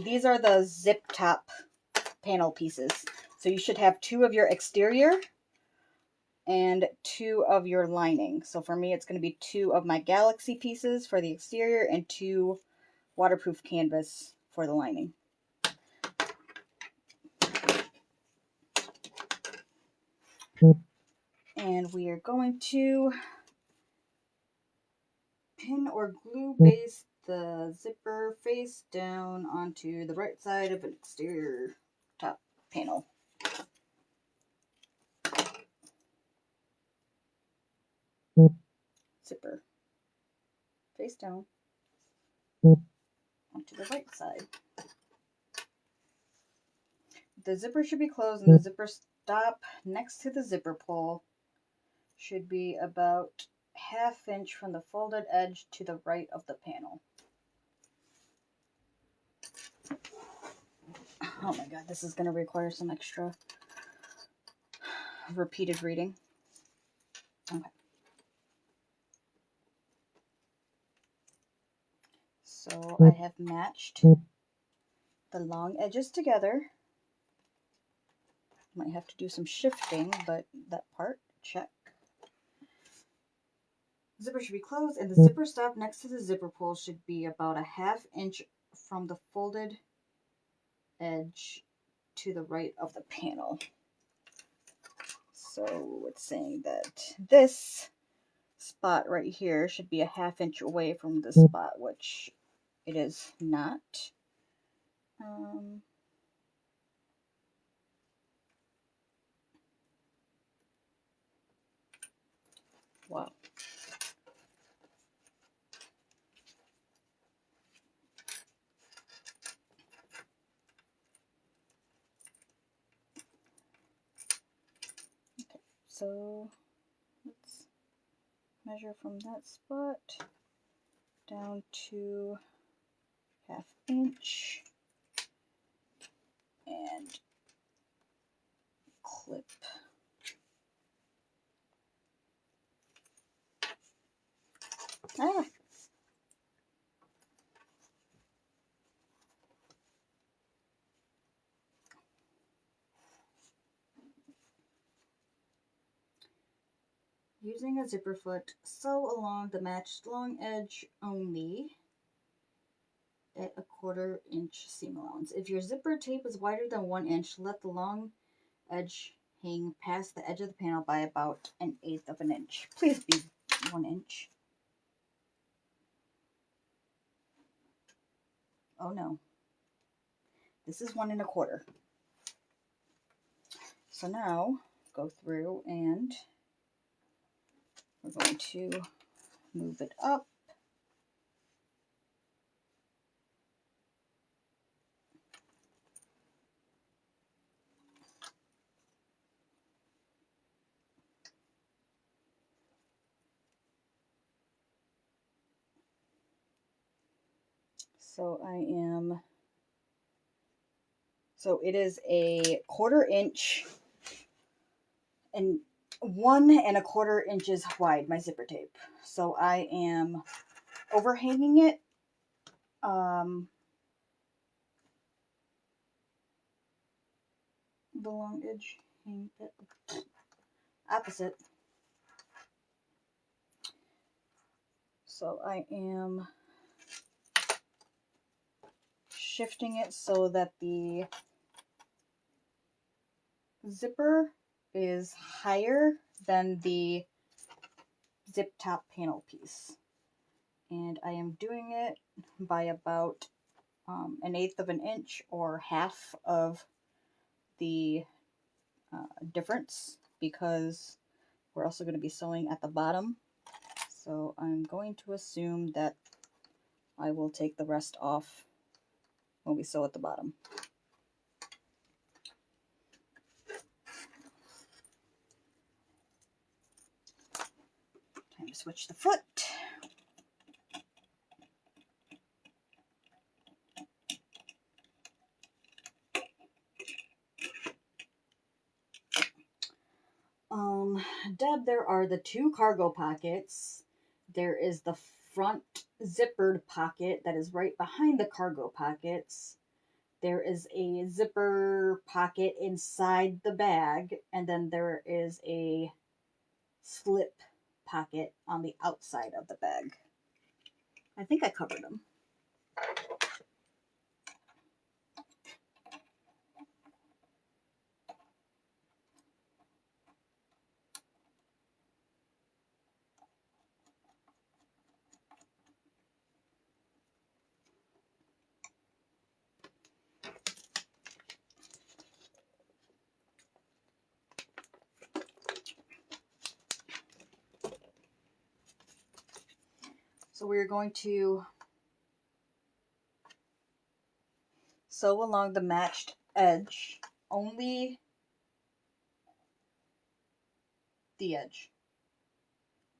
These are the zip top panel pieces. So you should have 2 of your exterior and 2 of your lining. So for me, it's going to be 2 of my Galaxy pieces for the exterior and 2 waterproof canvas for the lining. And we are going to pin or glue base the zipper face down onto the right side of an exterior top panel. Zipper face down onto the right side. The zipper should be closed and the zipper stop next to the zipper pull should be about 1/2 inch from the folded edge to the right of the panel. Oh my god, this is going to require some extra repeated reading. Okay. So I have matched the long edges together. Might have to do some shifting, but that part, check. The zipper should be closed and the zipper stop next to the zipper pull should be about 1/2 inch from the folded edge to the right of the panel. So it's saying that this spot right here should be 1/2 inch away from the spot, which it is not. Wow. Okay, so let's measure from that spot down to 1/2 inch and clip Ah. Using a zipper foot, sew along the matched long edge only at a 1/4 inch seam allowance. If your zipper tape is wider than 1 inch, let the long edge hang past the edge of the panel by about 1/8 of an inch. Please be 1 inch. Oh no. This is 1 1/4. So now go through and we're going to move it up. So it is a 1/4 inch and 1 1/4 inches wide, my zipper tape. So I am overhanging it. The long edge hang opposite. So I am shifting it so that the zipper is higher than the zip top panel piece. And I am doing it by about 1/8 of an inch or half of the difference, because we're also going to be sewing at the bottom. So I'm going to assume that I will take the rest off when we sew at the bottom. Time to switch the foot. Deb, there are the 2 cargo pockets. There is the front zippered pocket that is right behind the cargo pockets. There is a zipper pocket inside the bag, and then there is a slip pocket on the outside of the bag. I think I covered them. So we're going to sew along the matched edge, only the edge.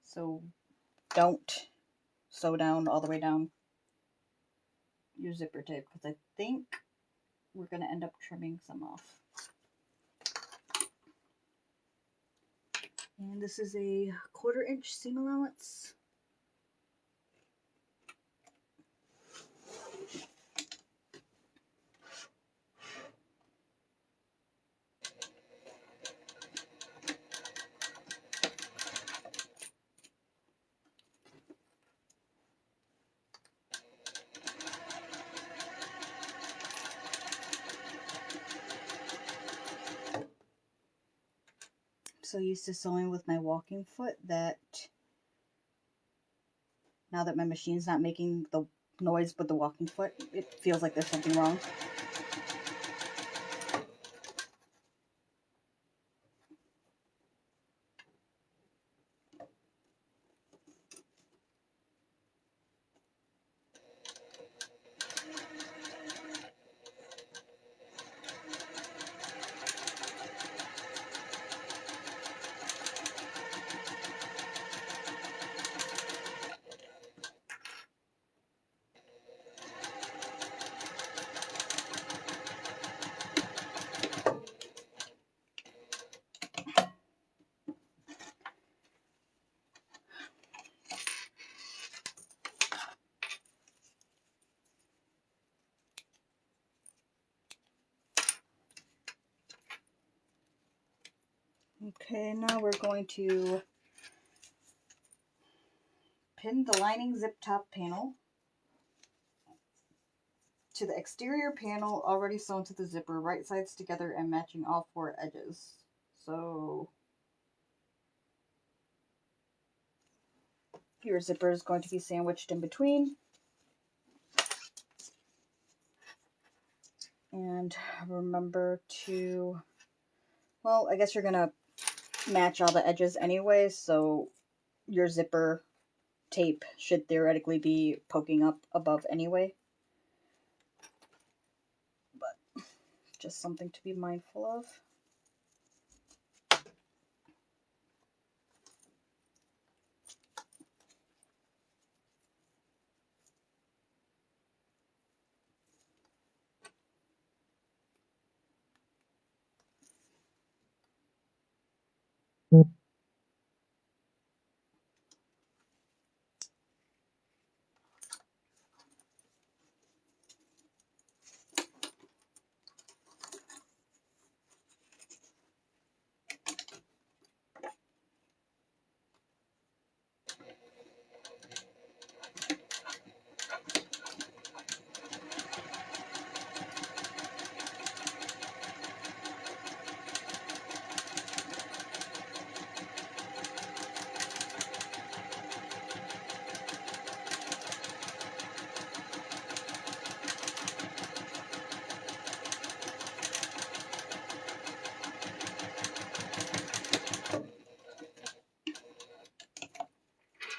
So don't sew down all the way down your zipper tape, because I think we're going to end up trimming some off. And this is a 1/4 inch seam allowance. So used to sewing with my walking foot that now that my machine's not making the noise with the walking foot, it feels like there's something wrong. Okay, now we're going to pin the lining zip top panel to the exterior panel already sewn to the zipper, right sides together and matching all 4 edges. So your zipper is going to be sandwiched in between. And remember to, well, I guess you're going to match all the edges anyway, so your zipper tape should theoretically be poking up above anyway. But just something to be mindful of.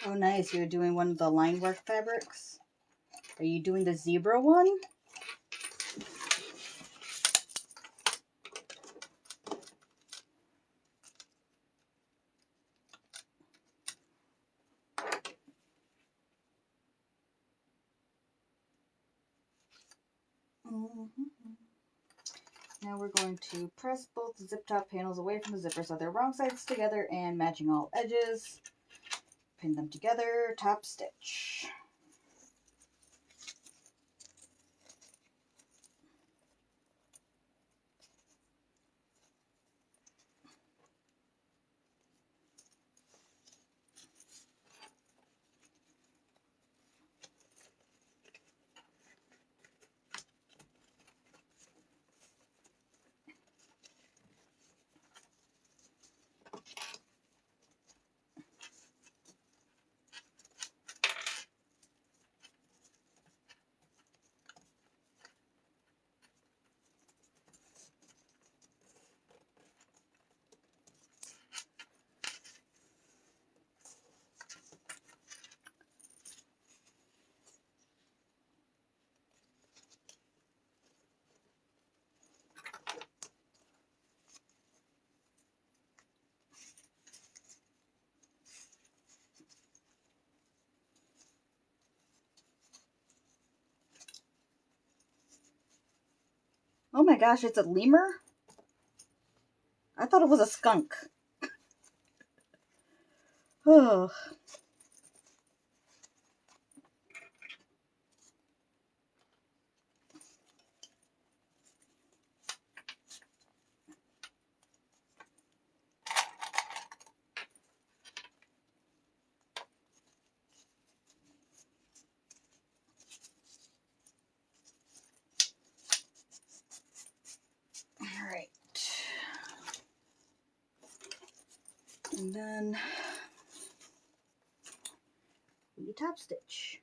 Oh, nice. You're doing one of the line work fabrics. Are you doing the zebra one? Now we're going to press both zip top panels away from the zipper so they're wrong sides together and matching all edges. Pin them together, top stitch. Oh my gosh, it's a lemur? I thought it was a skunk. Oh. All right. And then we top stitch.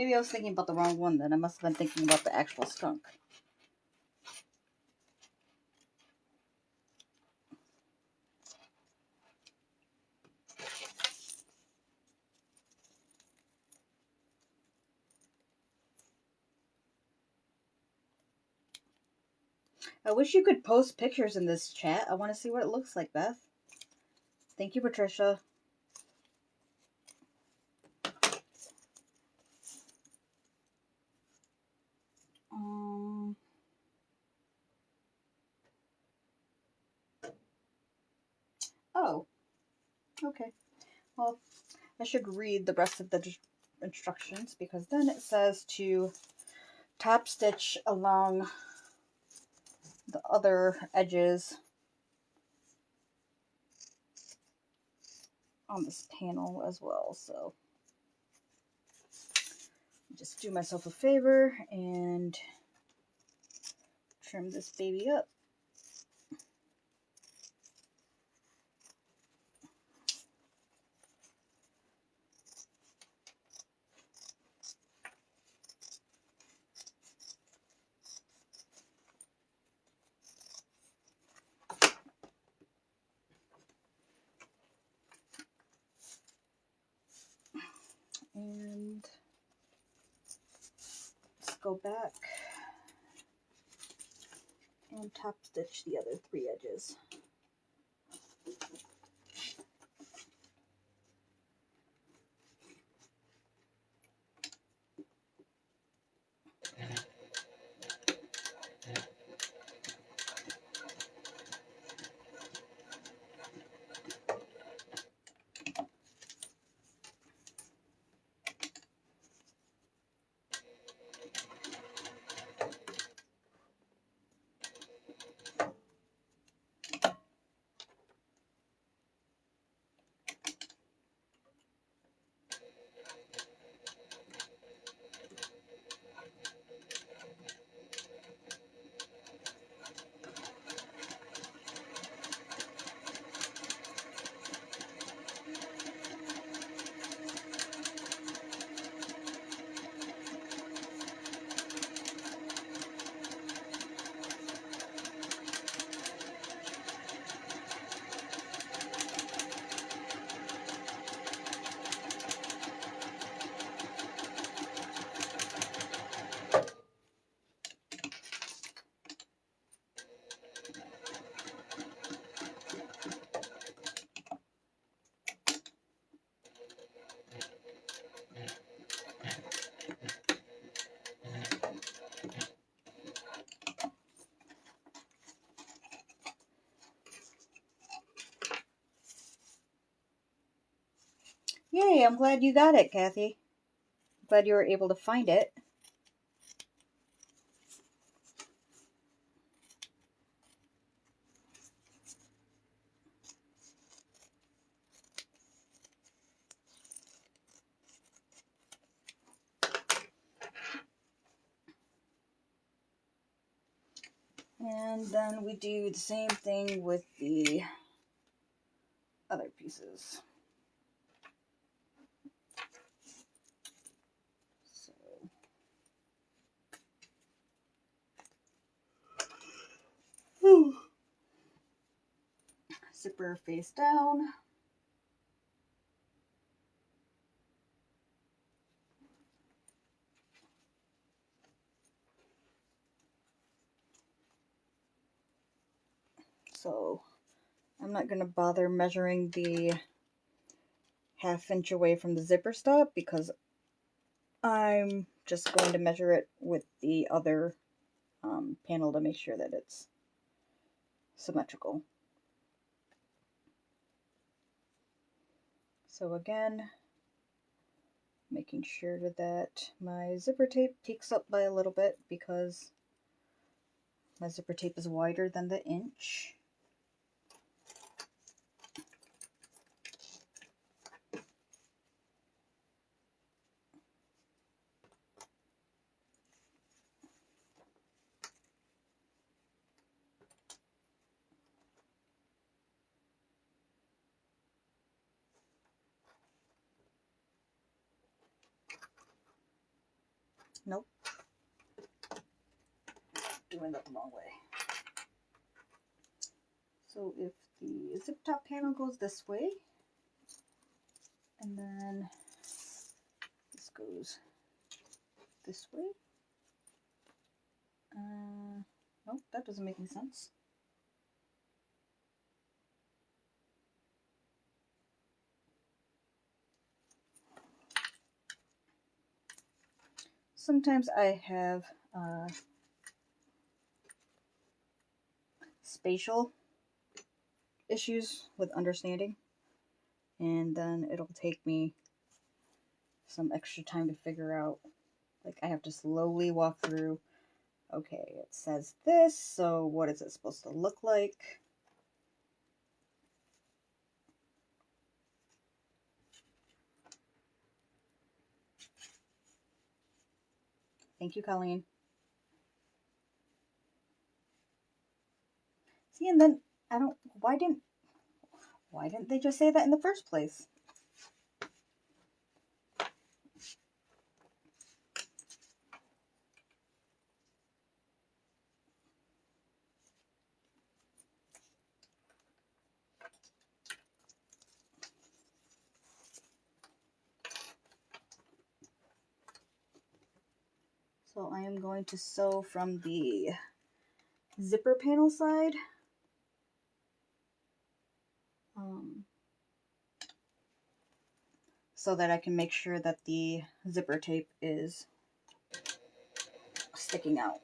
Maybe I was thinking about the wrong one then. I must have been thinking about the actual skunk. I wish you could post pictures in this chat. I want to see what it looks like, Beth. Thank you, Patricia. Oh, okay. Well, I should read the rest of the instructions because then it says to top stitch along the other edges on this panel as well. So just do myself a favor and trim this baby up. And let's go back and top stitch the other 3 edges. Yay, I'm glad you got it, Kathy. Glad you were able to find it. And then we do the same thing with the other pieces. So zipper face down. So I'm not going to bother measuring the 1/2 inch away from the zipper stop because I'm just going to measure it with the other panel to make sure that it's symmetrical. So again, making sure that my zipper tape peeks up by a little bit because my zipper tape is wider than the inch. Nope. Doing that the wrong way. So if the zip top panel goes this way, and then this goes this way. Nope, that doesn't make any sense. Sometimes I have spatial issues with understanding, and then it'll take me some extra time to figure out. Like, I have to slowly walk through, okay, it says this, so what is it supposed to look like? Thank you, Colleen. See, and then I don't, why didn't they just say that in the first place? So I am going to sew from the zipper panel side. So that I can make sure that the zipper tape is sticking out.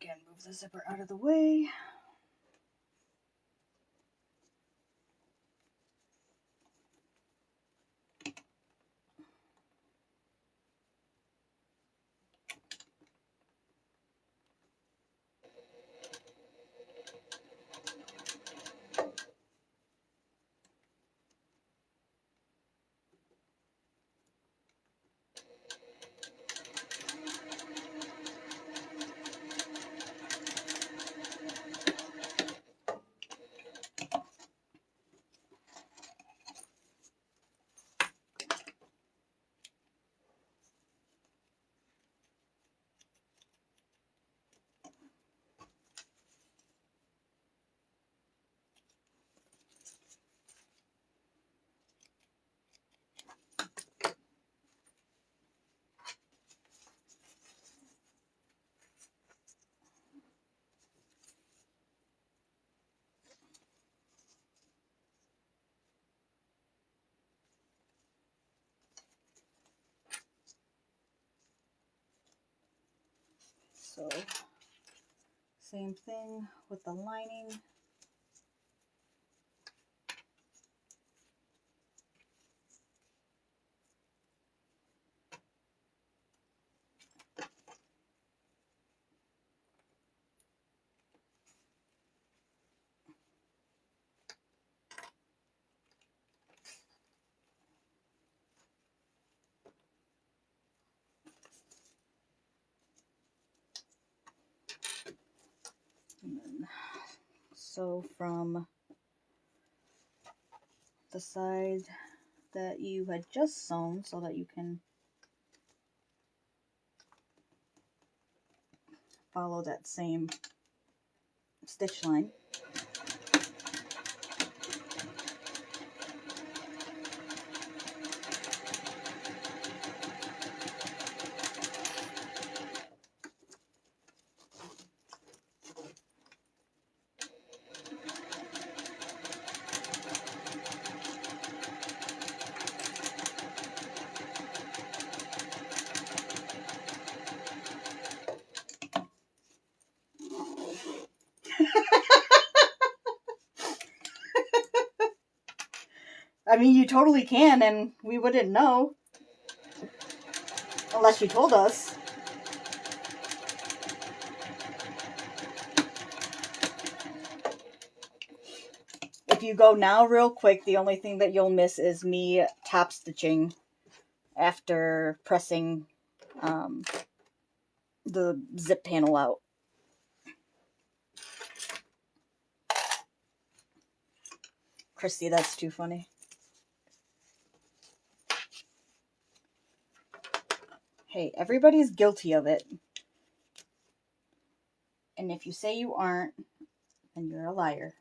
Again, move the zipper out of the way. So, same thing with the lining. And then sew from the side that you had just sewn so that you can follow that same stitch line. I mean, you totally can, and we wouldn't know. Unless you told us. If you go now real quick, the only thing that you'll miss is me top stitching after pressing the zip panel out. Christy, that's too funny. Hey, everybody's guilty of it. And if you say you aren't, then you're a liar.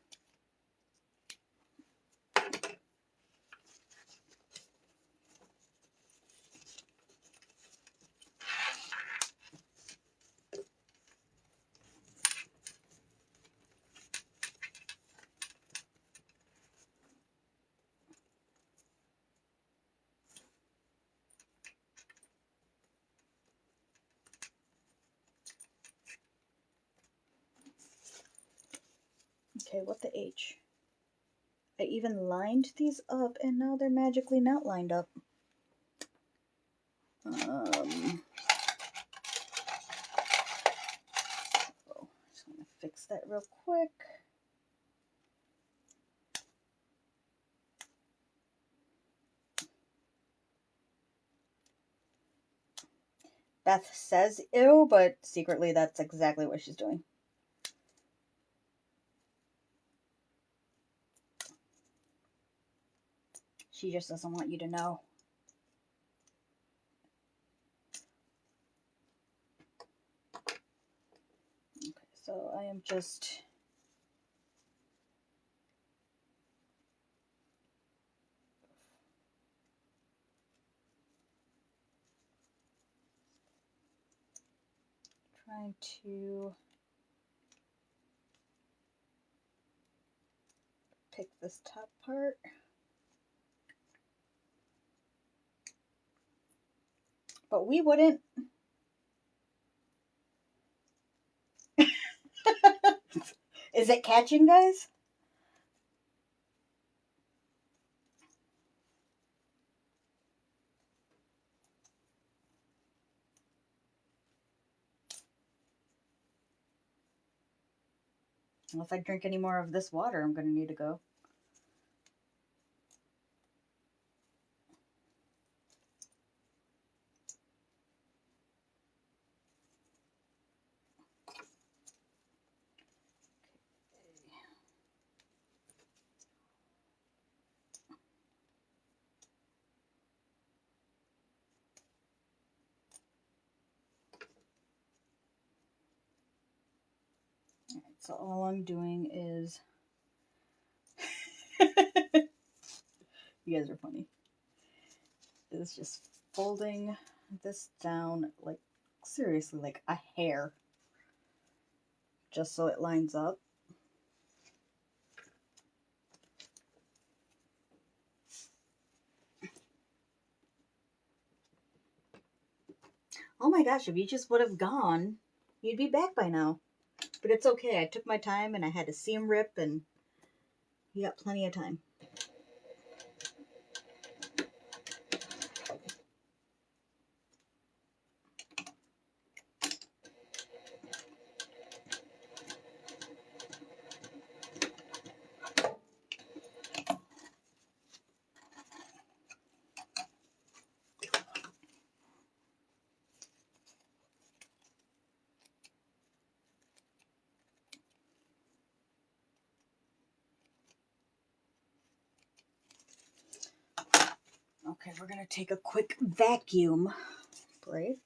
Okay, what the H? I even lined these up, and now they're magically not lined up. So, just want to fix that real quick. Beth says ew, but secretly that's exactly what she's doing. She just doesn't want you to know. Okay, so I am just trying to pick this top part. But we wouldn't. Is it catching, guys? Well, if I drink any more of this water, I'm going to need to go. Alright, so all I'm doing is... You guys are funny. Is just folding this down, like, seriously, like a hair. Just so it lines up. Oh my gosh, if you just would have gone, you'd be back by now. But it's okay. I took my time and I had a seam rip, and you got plenty of time. Okay, we're going to take a quick vacuum break.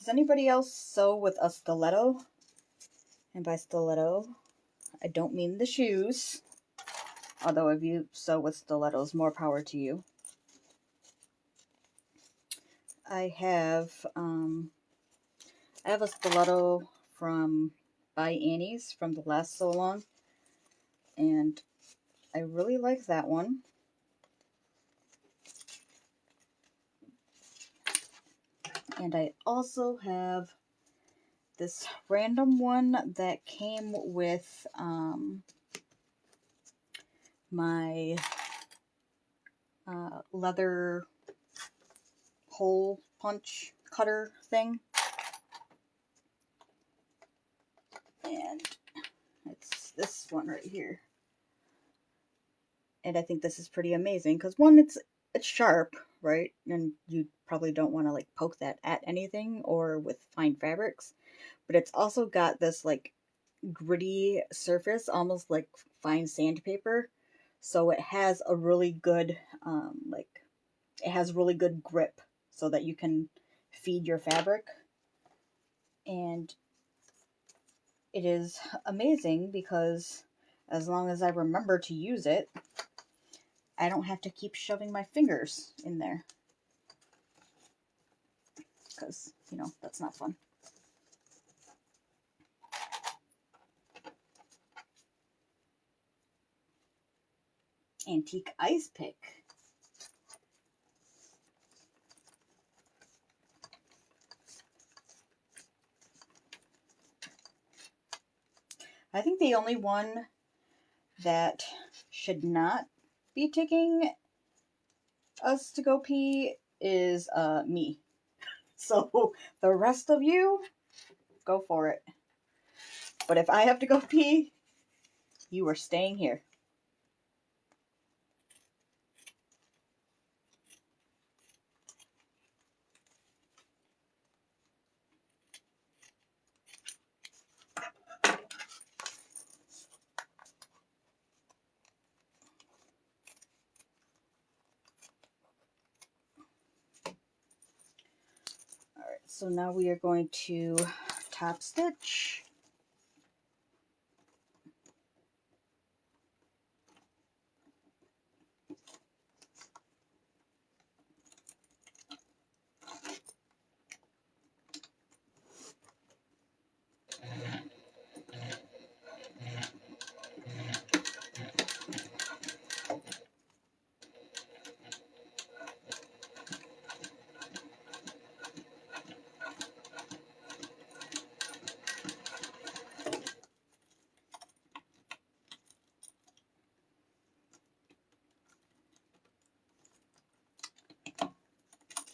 And Does anybody else sew with a stiletto? And by stiletto, I don't mean the shoes. Although if you sew with stilettos, more power to you. I have a stiletto from by Annie's from the last Swowlong, and I really like that one. And I also have this random one that came with my leather hole punch cutter thing. And it's this one right here. And I think this is pretty amazing because one, it's sharp, right? And you probably don't want to like poke that at anything or with fine fabrics. But it's also got this like gritty surface, almost like fine sandpaper. So it has a really good, it has really good grip so that you can feed your fabric. And it is amazing because as long as I remember to use it, I don't have to keep shoving my fingers in there. Because, you know, that's not fun. Antique ice pick. I think the only one that should not be taking us to go pee is me. So the rest of you, go for it. But if I have to go pee, you are staying here. Alright, so now we are going to top stitch.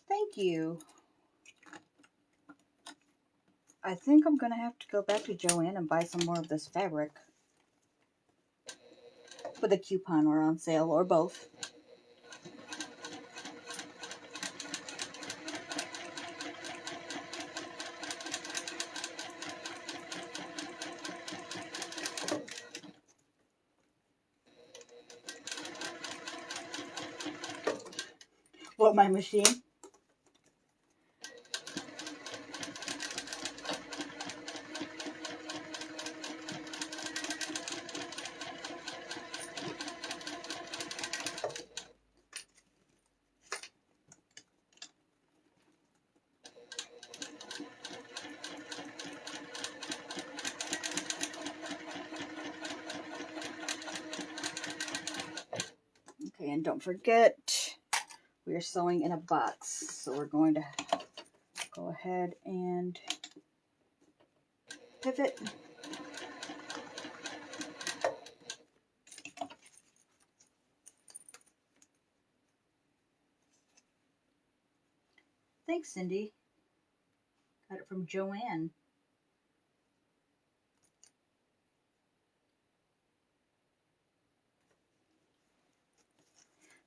Thank you. I think I'm going to have to go back to Joann and buy some more of this fabric. With a coupon or on sale, or both. What, my machine? Okay, and don't forget, we are sewing in a box. So we're going to go ahead and pivot. Thanks, Cindy. Got it from Joann.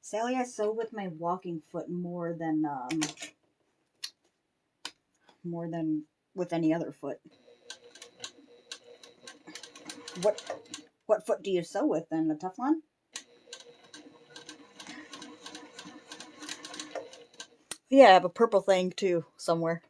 Sally, I sew with my walking foot more than with any other foot. What foot do you sew with then? The Teflon? Yeah, I have a purple thing too somewhere.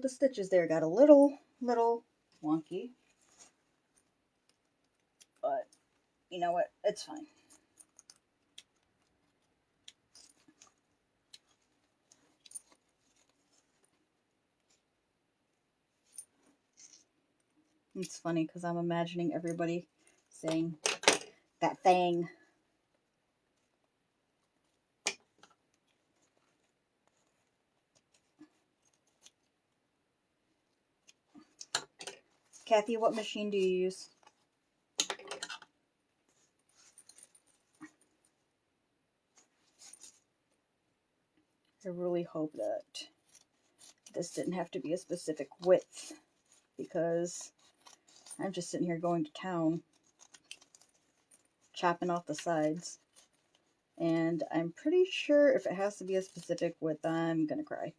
the stitches there got a little wonky. But you know what? It's fine. It's funny because I'm imagining everybody saying that thing. Kathy, what machine do you use? I really hope that this didn't have to be a specific width, because I'm just sitting here going to town, chopping off the sides. And I'm pretty sure if it has to be a specific width, I'm gonna cry.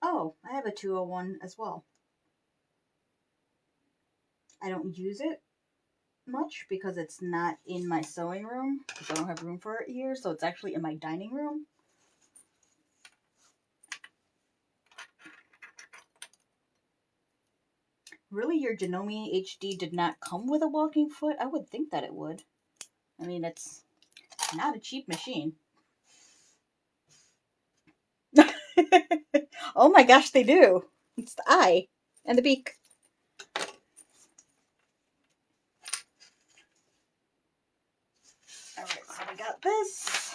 Oh, I have a 201 as well. I don't use it much because it's not in my sewing room, because I don't have room for it here, so it's actually in my dining room. Really, your Janome HD did not come with a walking foot? I would think that it would. I mean, it's not a cheap machine. Oh my gosh, they do. It's the eye and the beak. Alright, so we got this.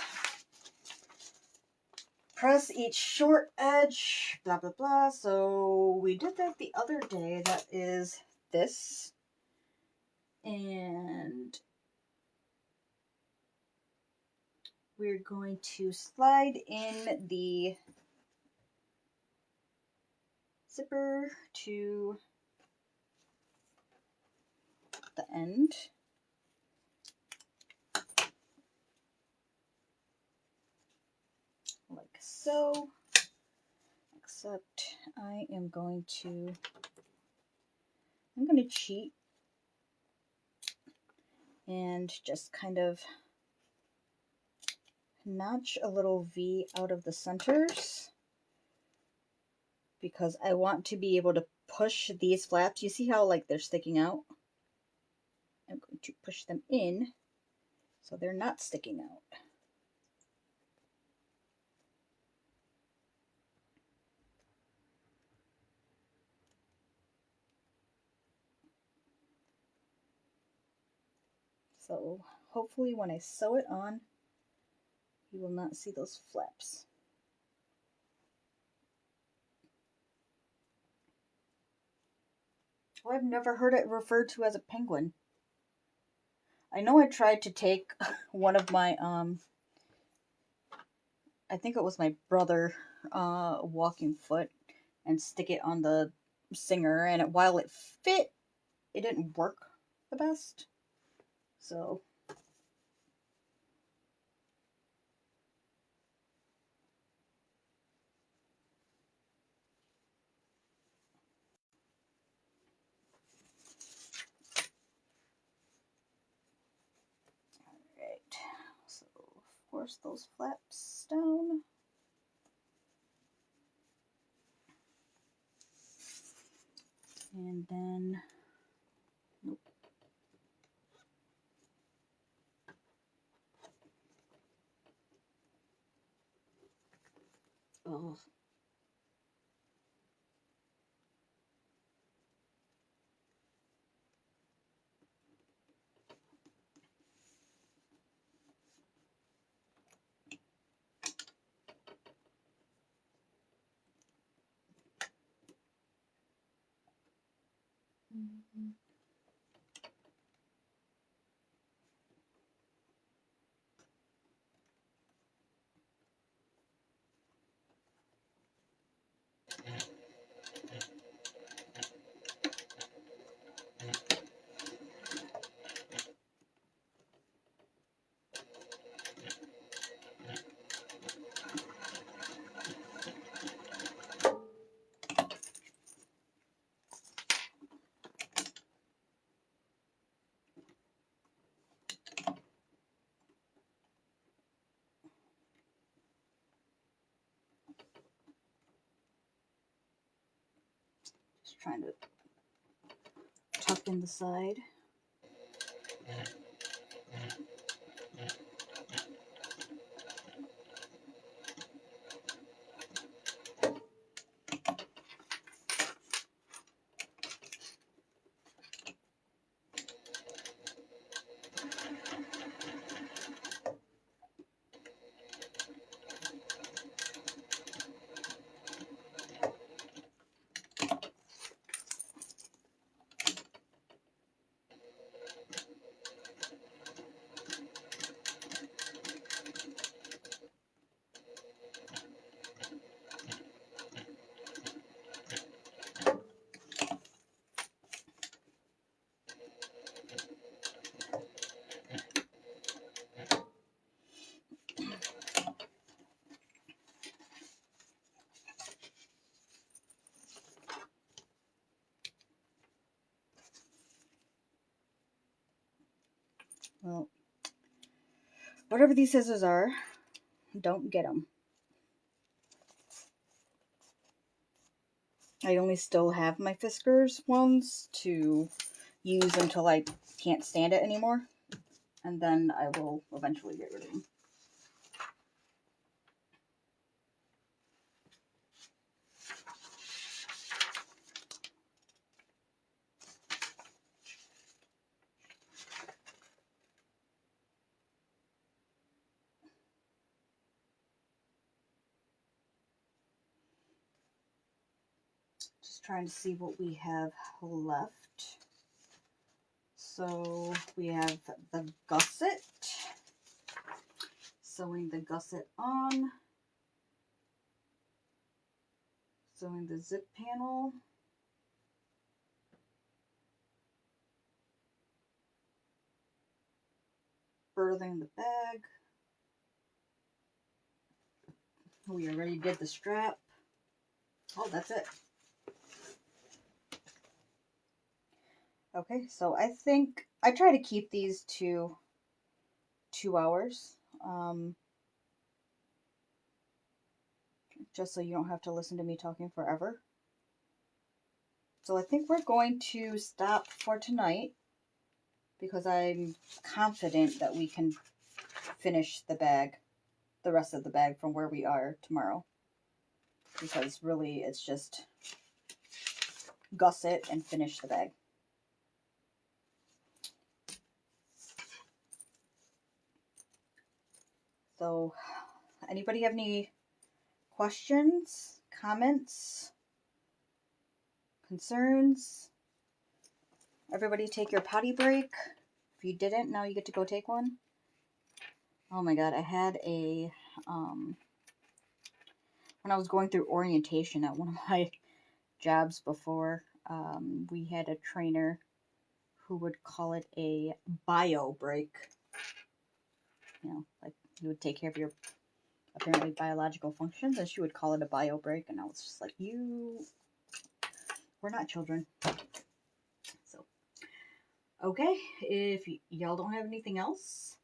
Press each short edge, blah blah blah. So we did that the other day. That is this. And we're going to slide in the zipper to the end. Like so. Except I'm going to cheat and just kind of notch a little V out of the centers, because I want to be able to push these flaps. You see how like they're sticking out? I'm going to push them in so they're not sticking out. So hopefully when I sew it on, you will not see those flaps. Oh, I've never heard it referred to as a penguin. I know I tried to take one of my, I think it was my brother, walking foot, and stick it on the Singer, and while it fit, it didn't work the best. So alright, so force those flaps down. And then, nope. Oh. Mm-hmm. trying to tuck in the side. Well, whatever these scissors are, don't get them. I only still have my Fiskars ones to use until I can't stand it anymore. And then I will eventually get rid of them. Trying to see what we have left. So we have the gusset. Sewing the gusset on. Sewing the zip panel. Birthing the bag. We already did the strap. Oh, that's it. Okay, so I think I try to keep these to 2 hours. Just so you don't have to listen to me talking forever. So I think we're going to stop for tonight because I'm confident that we can finish the bag, the rest of the bag from where we are tomorrow. Because really it's just gusset and finish the bag. So, anybody have any questions, comments, concerns? Everybody take your potty break. If you didn't, now you get to go take one. Oh my god, I had a, when I was going through orientation at one of my jobs before, we had a trainer who would call it a bio break. You know, like you would take care of your apparently biological functions, and she would call it a bio break, and I was just like, we're not children. So, okay, if y'all don't have anything else,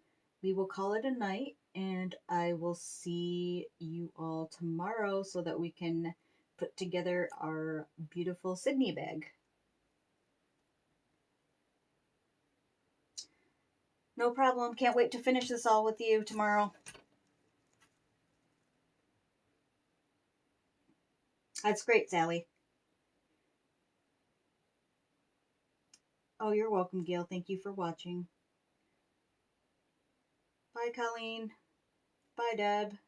we will call it a night, and I will see you all tomorrow so that we can put together our beautiful Sydney bag. No problem. Can't wait to finish this all with you tomorrow. That's great, Sally. Oh, you're welcome, Gail. Thank you for watching. Bye, Colleen. Bye, Deb.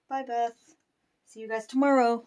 Bye, Beth. See you guys tomorrow.